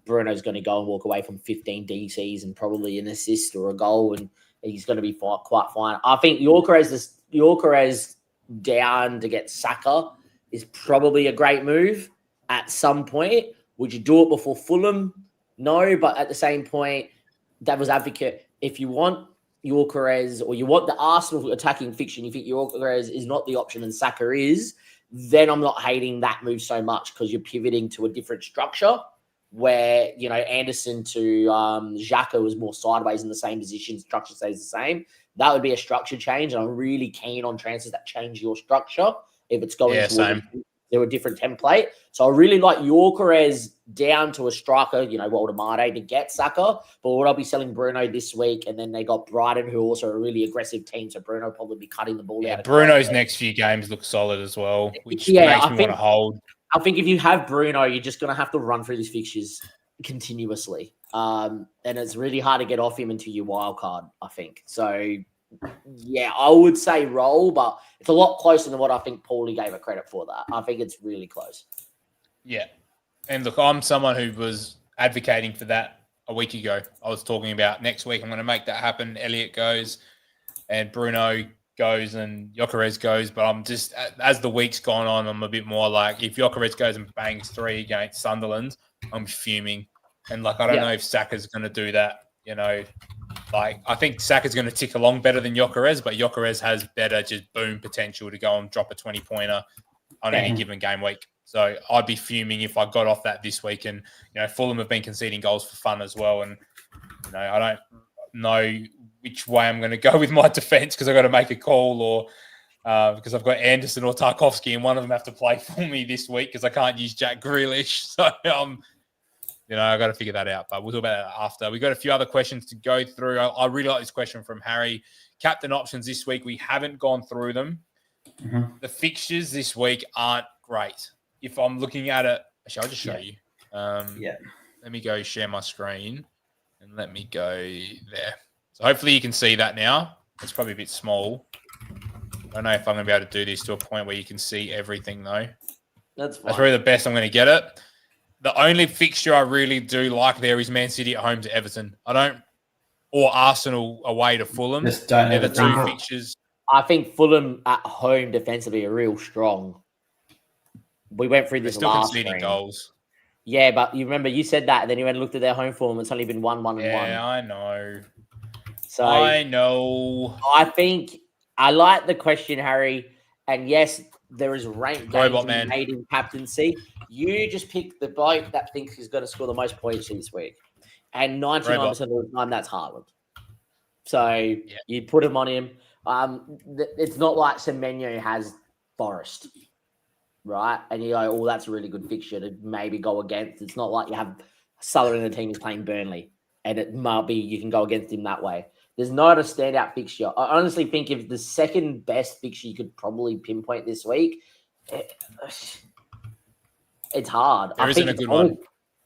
Bruno's going to go and walk away from 15 DCs and probably an assist or a goal, and he's going to be quite fine. I think Gyökeres down to get Saka is probably a great move at some point. Would you do it before Fulham? No, but at the same point, devil's advocate, if you want Gyökeres or you want the Arsenal attacking fiction, you think Gyökeres is not the option and Saka is, then I'm not hating that move so much because you're pivoting to a different structure where, Anderson to Xhaka was more sideways in the same position, structure stays the same. That would be a structure change, and I'm really keen on transfers that change your structure if it's going to a different template. So I really like Gyökeres down to a striker, Waldemade to get Saka. But what I'll be selling Bruno this week, and then they got Brighton, who are also a really aggressive team. So Bruno will probably be cutting the ball out. Bruno's next few games look solid as well, which makes me want to hold. I think if you have Bruno, you're just going to have to run through these fixtures continuously. And it's really hard to get off him until you wildcard, I think. So, yeah, I would say roll, but it's a lot closer than what I think Paulie gave it credit for that. I think it's really close. Yeah. And look, I'm someone who was advocating for that a week ago. I was talking about next week I'm going to make that happen. Elliot goes and Bruno goes and Gyökeres goes, but I'm just, as the week's gone on, I'm a bit more like, if Gyökeres goes and bangs 3 against Sunderland, I'm fuming. And I don't know if Saka's going to do that, Like, I think Saka's going to tick along better than Gyökeres, but Gyökeres has better just boom potential to go and drop a 20-pointer on any given game week. So I'd be fuming if I got off that this week. And, Fulham have been conceding goals for fun as well. And, I don't know which way I'm going to go with my defense because I've got to make a call or because I've got Anderson or Tarkovsky and one of them have to play for me this week because I can't use Jack Grealish. So, I got to figure that out, but we'll talk about that after. We've got a few other questions to go through. I really like this question from Harry. Captain options this week, we haven't gone through them. Mm-hmm. The fixtures this week aren't great. If I'm looking at it, actually, I'll just show you. Let me go share my screen and let me go there. So hopefully you can see that now. It's probably a bit small. I don't know if I'm going to be able to do this to a point where you can see everything, though. That's fine. That's probably the best I'm going to get it. The only fixture I really do like there is Man City at home to Everton. Or Arsenal away to Fulham. Just don't They're the two think fixtures. I think Fulham at home defensively are real strong. We went through this They're still last conceding stream. goals. Yeah, but you remember you said that, and then you went and looked at their home form. It's only been 1-1-1. Yeah, I know. So I know. I think I like the question, Harry. And yes, there is ranked games made in captaincy. You just pick the bloke that thinks he's going to score the most points this week. And 99% of the time, that's Haaland. So you put him on him. It's not like Semenyo has Forest, right? And you go, that's a really good fixture to maybe go against. It's not like you have Sutherland in the team is playing Burnley, and it might be you can go against him that way. There's not a standout fixture. I honestly think if the second best fixture you could probably pinpoint this week, it's hard. There isn't a good one.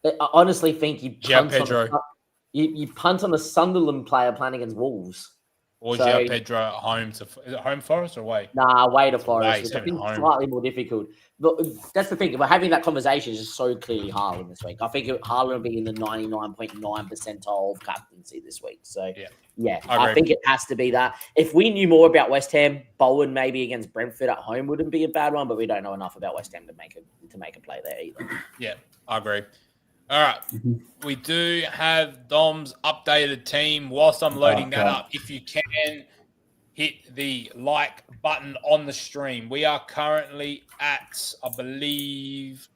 I honestly think you punt on the Sunderland player playing against Wolves. Or João Pedro at home to... Is it home Forest or away? Nah, away to Forest. Which I think slightly more difficult. But that's the thing. We're having that conversation is just so clearly Haaland this week. I think Haaland will be in the 99.9 percentile of captaincy this week. So, yeah, I think it has to be that. If we knew more about West Ham, Bowen maybe against Brentford at home wouldn't be a bad one, but we don't know enough about West Ham to make a play there either. Yeah, I agree. All right. We do have Dom's updated team. Whilst I'm loading that up, if you can hit the like button on the stream. We are currently at, I believe,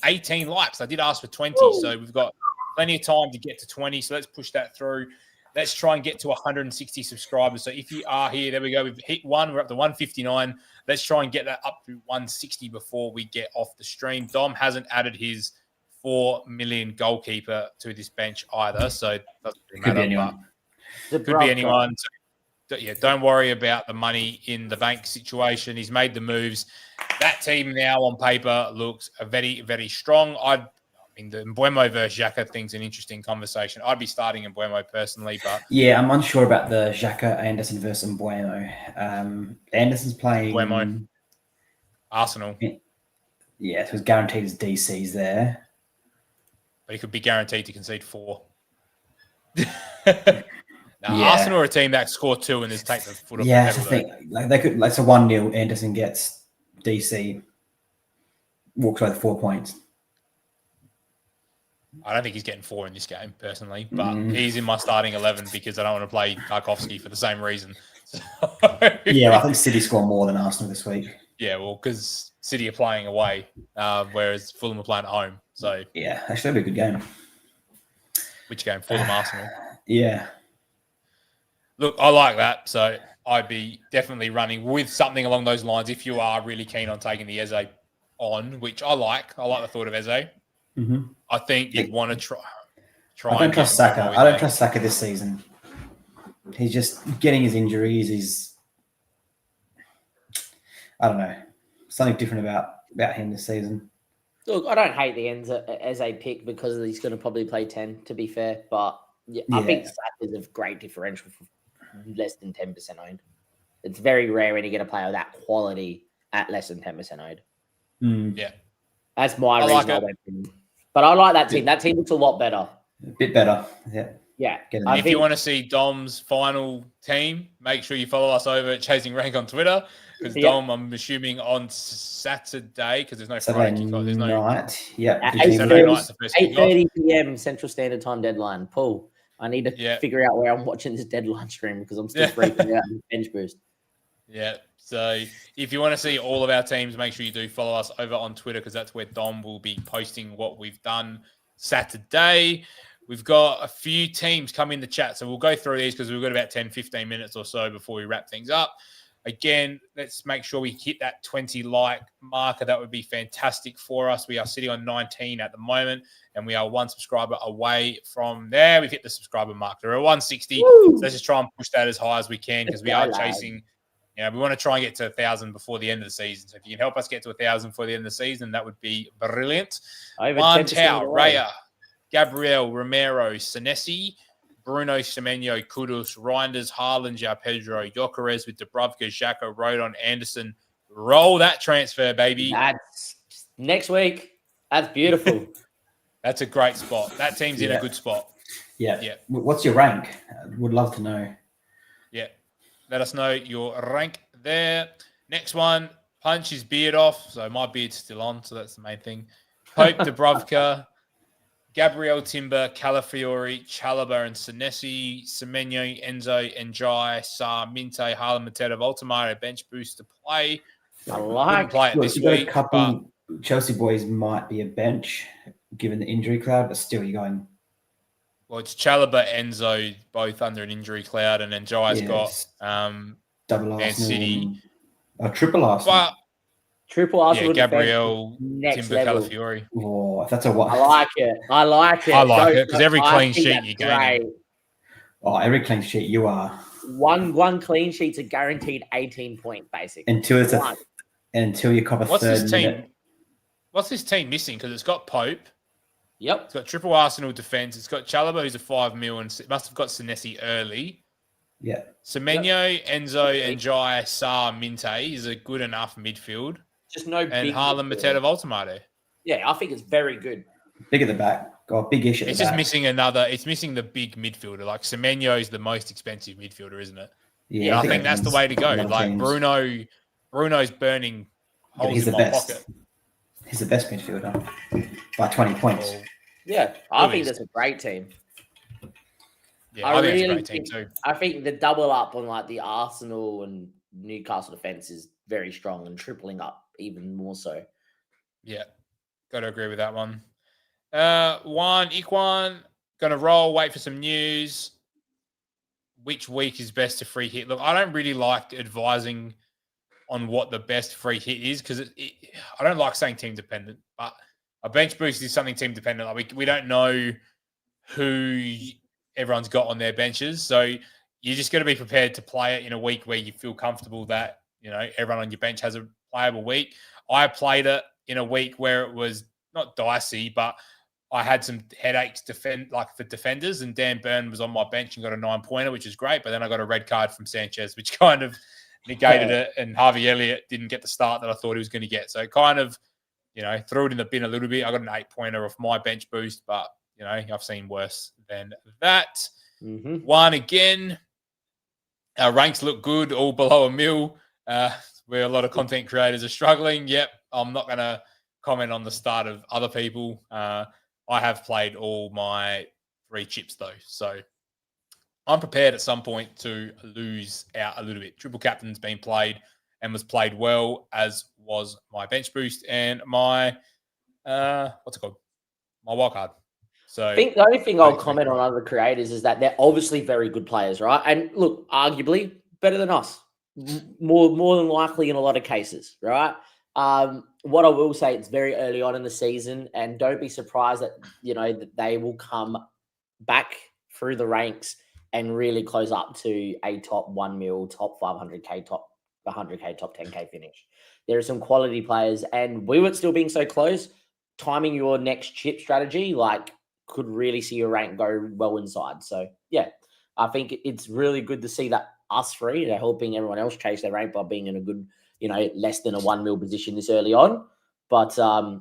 18 likes. I did ask for 20, so we've got plenty of time to get to 20. So let's push that through. Let's try and get to 160 subscribers. So if you are here, there we go. We've hit one. We're up to 159. Let's try and get that up to 160 before we get off the stream. Dom hasn't added his 4 million goalkeeper to this bench either, so it doesn't really matter. Could be anyone. So, don't worry about the money in the bank situation. He's made the moves. That team now on paper looks very, very strong. I mean, the Mbeumo versus Xhaka thing's an interesting conversation. I'd be starting Mbeumo personally, but I'm unsure about the Xhaka Anderson versus Mbeumo. Anderson's playing Mbeumo. Arsenal. Yeah, so he's guaranteed his DCs there. But he could be guaranteed to concede 4. Arsenal are a team that score 2 and just take the foot off the pedal. I think like they could, like, so 1-0, Anderson gets DC, walks away with 4 points. I don't think he's getting 4 in this game, personally, but he's in my starting 11 because I don't want to play Tarkovsky for the same reason. So, I think City score more than Arsenal this week. Yeah, well, because City are playing away, whereas Fulham are playing at home. So actually, that'll be a good game. Which game? Fulham Arsenal. Yeah. Look, I like that. So I'd be definitely running with something along those lines if you are really keen on taking the Eze on, which I like. I like the thought of Eze. Mm-hmm. I think you'd want to try. I don't trust Saka. I don't trust Saka this season. He's just getting his injuries. I don't know. Something different about him this season. Look, I don't hate the ends as a pick because he's going to probably play 10, to be fair. But I think Saka's a great differential for less than 10% owned. It's very rare when you get a player of that quality at less than 10% owned. Yeah. That's my reason I went for him. But I like that team. That team looks a lot better. A bit better. Yeah. If you want to see Dom's final team, make sure you follow us over at Chasing Rank on Twitter. Because Dom, I'm assuming on Saturday, because there's no Friday kickoff. There's no night. Yeah. At 8:30 p.m. Central Standard Time deadline. Paul, I need to figure out where I'm watching this deadline stream because I'm still freaking out in bench boost. Yeah. So if you want to see all of our teams, make sure you do follow us over on Twitter because that's where Dom will be posting what we've done Saturday. We've got a few teams come in the chat, so we'll go through these because we've got about 10, 15 minutes or so before we wrap things up. Again, let's make sure we hit that 20 like marker. That would be fantastic for us. We are sitting on 19 at the moment, and we are one subscriber away from there. We've hit the subscriber mark. We're at 160. So let's just try and push that as high as we can because we are chasing. We want to try and get to 1,000 before the end of the season. So if you can help us get to 1,000 before the end of the season, that would be brilliant. Juan Tao, Raya, Gabriel, Romero, Senesi, Bruno, Semenyo, Kudus, Reinders, Haaland, João Pedro, Gyökeres with Dubravka, Xhaka, Rodon, Anderson. Roll that transfer, baby. That's next week. That's beautiful. That's a great spot. That team's in a good spot. Yeah. What's your rank? Would love to know. Yeah. Let us know your rank there. Next one, punch his beard off. So my beard's still on, so that's the main thing. Pope, Dubravka, Gabriel, Timber, Calafiori, Chalobah, and Senesi, Semenyo, Enzo, Njai, Sarr, Minte, Haaland, Mateta, Voltamare, bench boost to play. I like play it this week. A couple Chelsea boys might be a bench given the injury cloud, but still you're going. Well, it's Chalobah, Enzo, both under an injury cloud, and then Njai's got double Man Arsenal, City. Triple Arsenal. But, triple Arsenal. Gabriel, next Timber, level. Calafiori. Oh, that's a what? I like it. I like it because every clean sheet you gain. Oh, every clean sheet you are. One clean sheet's a guaranteed 18 point, basically. Until you cover third minute. What's this team missing? Because it's got Pope. Yep. It's got triple Arsenal defense. It's got Chalobah, who's a 5 mil, and it must have got Senesi early. Yeah. Semenyo, Enzo, Njai, Sarr, Minte is a good enough midfield. Just no and big Haaland, Mateta, Voltamare. Yeah, I think it's very good. Big at the back. Got big issue. It's just missing it's missing the big midfielder. Like Semenyo is the most expensive midfielder, isn't it? Yeah, I think that's the way to go. Like Bruno's burning holes in my pocket. He's the best midfielder by 20 points. I think that's a great team. Yeah, I think it's a great team too. I think the double up on like the Arsenal and Newcastle defense is very strong and tripling up even more so. Yeah, got to agree with that one. Iquan, going to roll, wait for some news. Which week is best to free hit? Look, I don't really like advising on what the best free hit is because I don't like saying team dependent, but a bench boost is something team dependent. Like we don't know who everyone's got on their benches. So you just got to be prepared to play it in a week where you feel comfortable that, everyone on your bench has a playable week. I played it in a week where it was not dicey, but I had some headaches for defenders, and Dan Burn was on my bench and got a 9-pointer, which is great. But then I got a red card from Sanchez, which kind of negated it, and Harvey Elliott didn't get the start that I thought he was going to get. So it kind of, threw it in the bin a little bit. I got an 8-pointer off my bench boost, but, I've seen worse than that. Mm-hmm. One again. Our ranks look good, all below 1 mil, where a lot of content creators are struggling. Yep, I'm not going to comment on the start of other people. I have played all my 3 chips, though. So I'm prepared at some point to lose out a little bit. Triple captain's been played and was played well, as was my bench boost and my, my wildcard. So I think the only thing I'll comment on other creators is that they're obviously very good players, right? And look, arguably better than us, more than likely in a lot of cases, right? What I will say, it's very early on in the season, and don't be surprised that that they will come back through the ranks and really close up to a top 1 mil, top 500k, top 100k, top 10k finish. There are some quality players, and we weren't still being so close. Timing your next chip strategy, could really see your rank go well inside. So yeah, I think it's really good to see that us three are helping everyone else chase their rank by being in a good, less than a 1 mil position this early on. But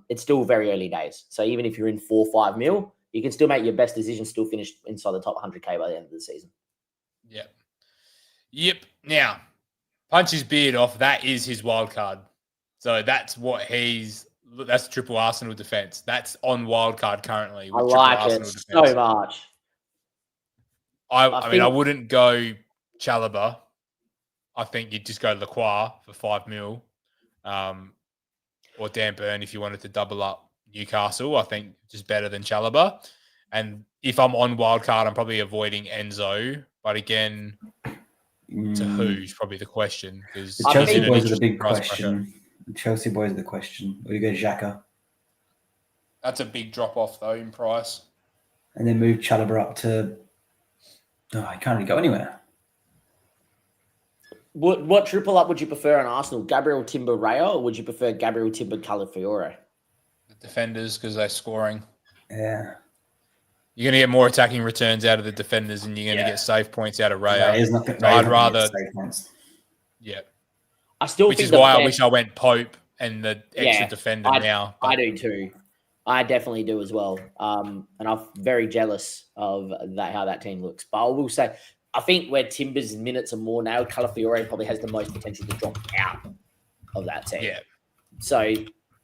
it's still very early days. So even if you're in 4 or 5 mil, you can still make your best decision, still finish inside the top 100k by the end of the season. Yep. Now, punch his beard off. That is his wild card. So that's what that's triple Arsenal defense. That's on wildcard currently. I like it so much. I mean, I wouldn't go Chalobah. I think you'd just go Lacroix for 5 mil. Or Dan Burn if you wanted to double up Newcastle. I think just better than Chalobah. And if I'm on Wildcard, I'm probably avoiding Enzo. But again, to who's probably the question. Because the Chelsea boys are the big question. The Chelsea boys are the question. Or you go Xhaka. That's a big drop off though in price. And then move Chalobah up to. Oh, I can't really go anywhere. What triple up would you prefer on Arsenal? Gabriel, Timber, Raya, or would you prefer Gabriel, Timber, Calafiore? The defenders, because they're scoring. Yeah. You're going to get more attacking returns out of the defenders, and you're going to get save points out of Raya. I'd rather save points. Yeah. I still Which is why I wish I went Pope and the extra defender now. I do too. I definitely do as well. And I'm very jealous of how that team looks. But I will say, I think where Timber's minutes are more now, Calafiore probably has the most potential to drop out of that team. Yeah. So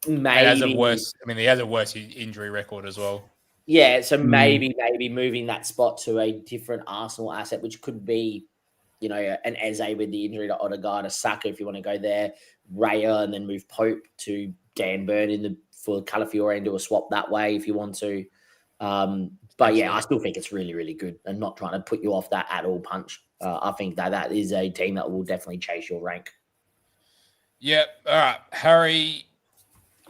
maybe he has a worse injury record as well. Yeah, so maybe moving that spot to a different Arsenal asset, which could be, an Eze with the injury to Odegaard, a Saka if you want to go there, Raya, and then move Pope to Dan Burn for Calafiore and do a swap that way if you want to. But yeah, I still think it's really, really good and not trying to put you off that at all punch. I think that is a team that will definitely chase your rank. Yep. All right. Harry,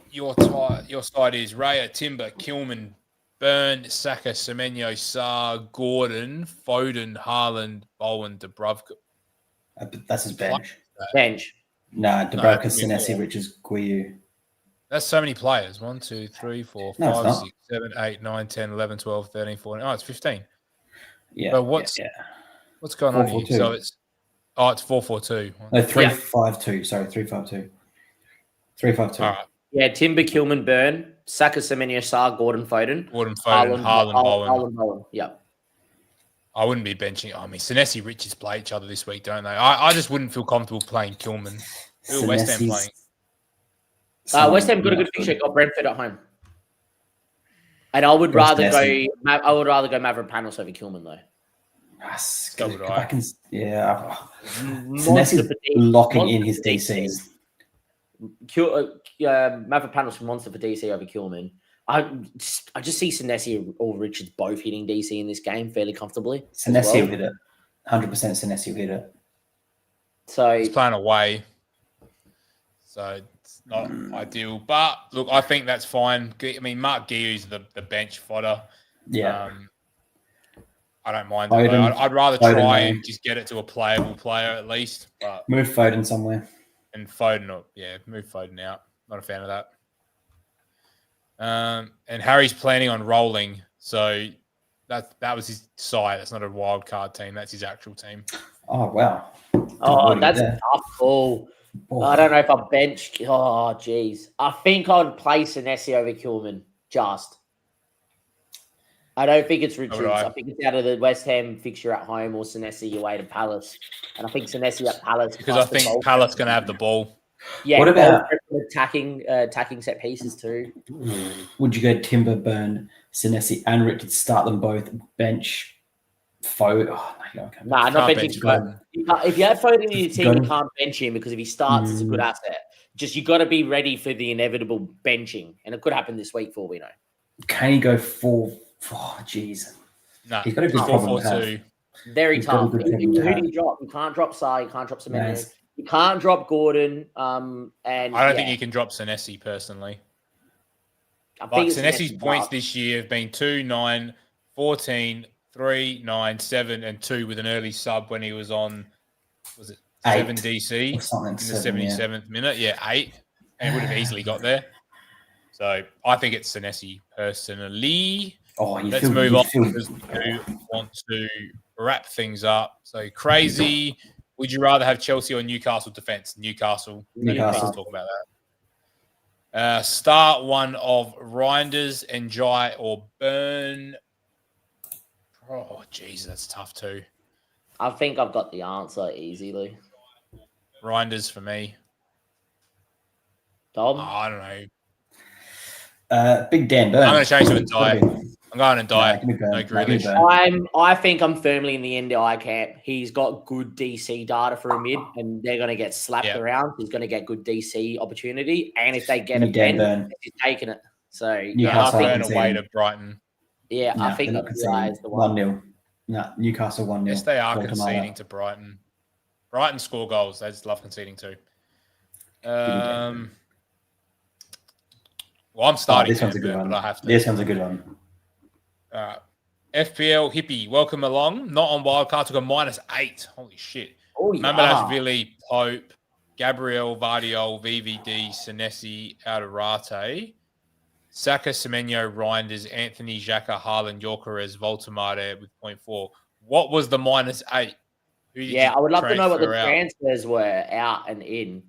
your side is Raya, Timber, Kilman, Burn, Saka, Semenyo, Sarr, Gordon, Foden, Haaland, Bowen, Dubravka. That's his bench. Bench. Nah, Dubravka, Senesi, Richards, Gw8. That's so many players. 1, 2, 3, 4, 5, 6, 7, 8, 9, 10, 11, 12, 13, 14. Oh, it's 15. Yeah. But what's going on here? So it's 4-4-2. No, 3-5-2. Sorry, 3-5-2. 3-5-2. All right. Yeah, Timber, Kilman, Burn, Saka, Semenyo, Sarr, Gordon, Foden, Haaland, Bowen. Yeah. I wouldn't be benching. I mean, Senesi, Richards play each other this week, don't they? I just wouldn't feel comfortable playing Kilman. Who are West Ham playing? West Ham got a good fixture. Got Brentford at home, and I would rather go Mavropanos over Kilman though. Senesi's locking in his DCs. Mavropanos monster for DC over Kilman. I just see Senesi or Richards both hitting DC in this game fairly comfortably. Senesi will hit it. 100% Senesi will hit it. So he's playing away, so it's not ideal. But look, I think that's fine. I mean, Mark Guiu's the bench fodder. Yeah. I don't mind that. I'd rather try and just get it to a playable player at least. But move Foden somewhere. And Foden, move Foden out. Not a fan of that. And Harry's planning on rolling, so that was his side. That's not a wild card team. That's his actual team. Oh wow! Oh, that's a tough call. Oh. I don't know if I bench. Oh, geez. I think I'd play Senesi over Kilman. I don't think it's Richards. I think it's out of the West Ham fixture at home or Senesi away to Palace. And I think Senesi at Palace. Because I think Palace going to have the ball. Yeah, what about attacking set pieces too? Would you go Timber, Burn, Senesi, and Richards, start them both, bench Foden? Oh, no, not benching Foden. If you have Foden in your team, you can't bench him because if he starts, it's a good asset. Just you got to be ready for the inevitable benching, and it could happen this week for all we know. Can he go 4? Oh, jeez. No, he's got a good problem to have. Very tough. Who do you drop? You can't drop Sarr. You can't drop Semenyo. You can't drop Gordon. And I don't think you can drop Senesi personally. But Senesi's points this year have been 2, 9, 14, 3, 9, 7, and 2 with an early sub when he was on, was it 7 DC in the 77th minute? Yeah, 8. And he would have easily got there. So I think it's Senesi personally. Let's move on because we want to wrap things up. So crazy. Would you rather have Chelsea or Newcastle defense? Newcastle. Let's talk about that. Start one of Reinders, Njai, or Burn. Oh, geez, that's tough too. I think I've got the answer easily. Reinders for me. Tom? I don't know. Big Dan Burn. I'm going to change to Njai. I'm going and die. No Grealish. I think I'm firmly in the NDI camp. He's got good DC data for a mid, and they're going to get slapped around. He's going to get good DC opportunity, and if they get a pen, he's taking it. So I think away to Brighton. Yeah, I think that's the one. 1-0. No, Newcastle 1-0. Yes, they are conceding to Brighton. Brighton score goals. They just love conceding too. Well, I'm starting. This one's a good one. I have to. This one's a good one. FPL Hippie, welcome along. Not on Wildcard, took a -8. Holy shit. Oh, yeah. Mamadashvili, Pope, Gabriel, Vardiol, VVD, Senesi, Alderate, Saka, Semenyo, Reinders, Anthony, Xhaka, Haaland, Yorkeres, Voltemade with 0.4. What was the -8? I would love to know what the transfers were out and in.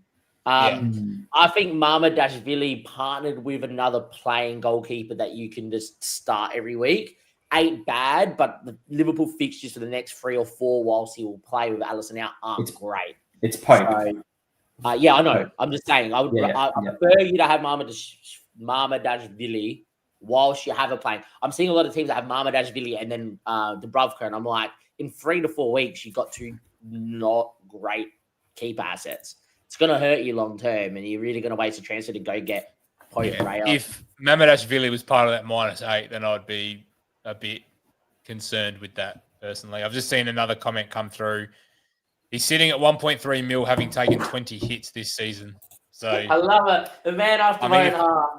I think Mamadashvili partnered with another playing goalkeeper that you can just start every week. Ain't bad, but the Liverpool fixtures for the next 3 or 4 whilst he will play with Alisson out aren't great. It's Pope. So, I know. I'm just saying. I prefer you to have Mamadashvili whilst you have a plane. I'm seeing a lot of teams that have Mamadashvili and then Dubravka, and I'm like, in 3 to 4 weeks, you've got 2 not great keeper assets. It's going to hurt you long term, and you're really going to waste a transfer to go get Pope. If Mamadashvili was part of that -8, then I'd be a bit concerned with that personally. I've just seen another comment come through. He's sitting at 1.3 mil, having taken 20 hits this season. So I love it. The man after my own heart.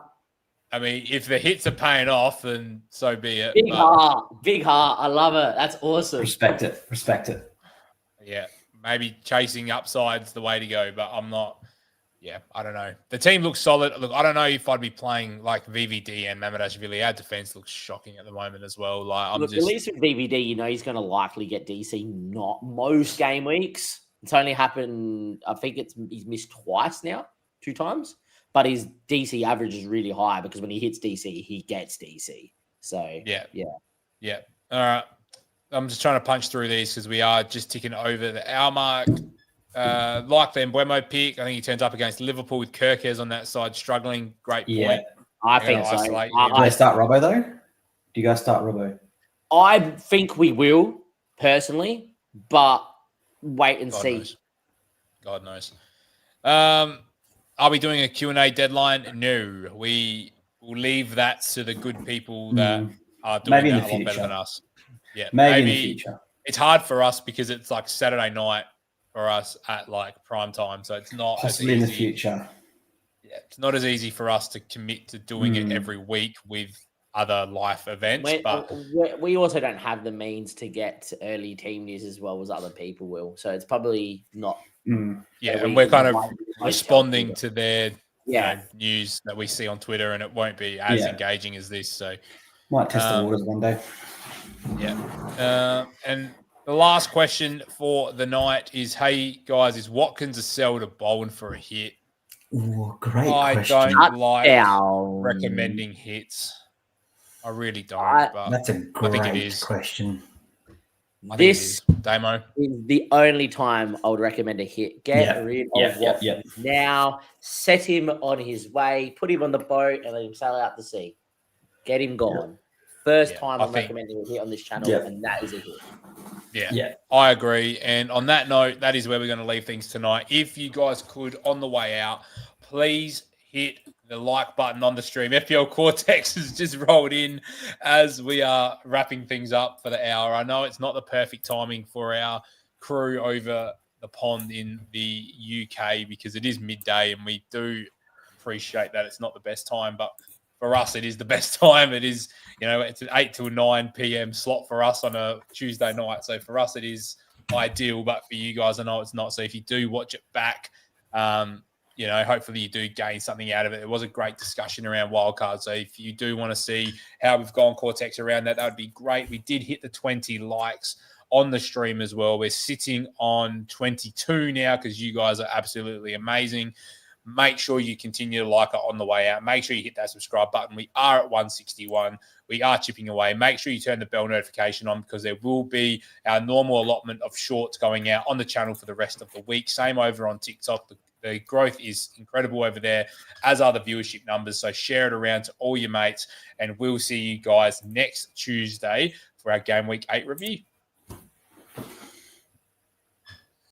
I mean, if the hits are paying off, then so be it. Big heart. I love it. That's awesome. Respect it. Yeah, maybe chasing upside's the way to go, but I'm not. Yeah, I don't know. The team looks solid. Look, I don't know if I'd be playing like VVD and Mamadashvili. Our defense looks shocking at the moment as well. Like, at least with VVD, he's going to likely get DC not most game weeks. It's only happened, I think he's missed twice now, 2 times. But his DC average is really high because when he hits DC, he gets DC. So, yeah. All right. I'm just trying to punch through these because we are just ticking over the hour mark. Like the Mbeumo pick, I think he turns up against Liverpool with Kirkes on that side, struggling. Great point. Yeah, I think so. Do they start Robbo, though? Do you guys start Robbo? I think we will, personally, but wait and see. Knows. God knows. Are we doing a Q&A deadline? No. We will leave that to the good people that are doing that a lot better than us. Yeah, maybe in the future. It's hard for us because it's like Saturday night for us at like prime time, so it's not possibly in the future. Yeah, it's not as easy for us to commit to doing it every week with other life events. But we also don't have the means to get early team news as well as other people will, so it's probably not. Yeah, and we're kind of responding to their news that we see on Twitter, and it won't be as engaging as this. So might test the waters one day. Yeah, and the last question for the night is, hey, guys, is Watkins a sell to Bowen for a hit? Oh, great question. I don't like recommending hits. I really don't. But that's a great question. This Damo is the only time I would recommend a hit. Get rid of Watkins now. Set him on his way. Put him on the boat and let him sail out to sea. Get him gone. First time I'm recommending a hit on this channel, and that is a hit. Yeah, I agree. And on that note, that is where we're going to leave things tonight. If you guys could, on the way out, please hit the like button on the stream. FPL Cortex has just rolled in as we are wrapping things up for the hour. I know it's not the perfect timing for our crew over the pond in the UK because it is midday, and we do appreciate that it's not the best time, but for us, it is the best time. It is, it's an 8 to 9 p.m. slot for us on a Tuesday night. So for us, it is ideal. But for you guys, I know it's not. So if you do watch it back, hopefully you do gain something out of it. It was a great discussion around Wildcard. So if you do want to see how we've gone Cortex around that, that would be great. We did hit the 20 likes on the stream as well. We're sitting on 22 now because you guys are absolutely amazing. Make sure you continue to like it on the way out. Make sure you hit that subscribe button. We are at 161. We are chipping away. Make sure you turn the bell notification on because there will be our normal allotment of shorts going out on the channel for the rest of the week. Same over on TikTok. The growth is incredible over there, as are the viewership numbers. So share it around to all your mates, and we'll see you guys next Tuesday for our Game Week 8 review.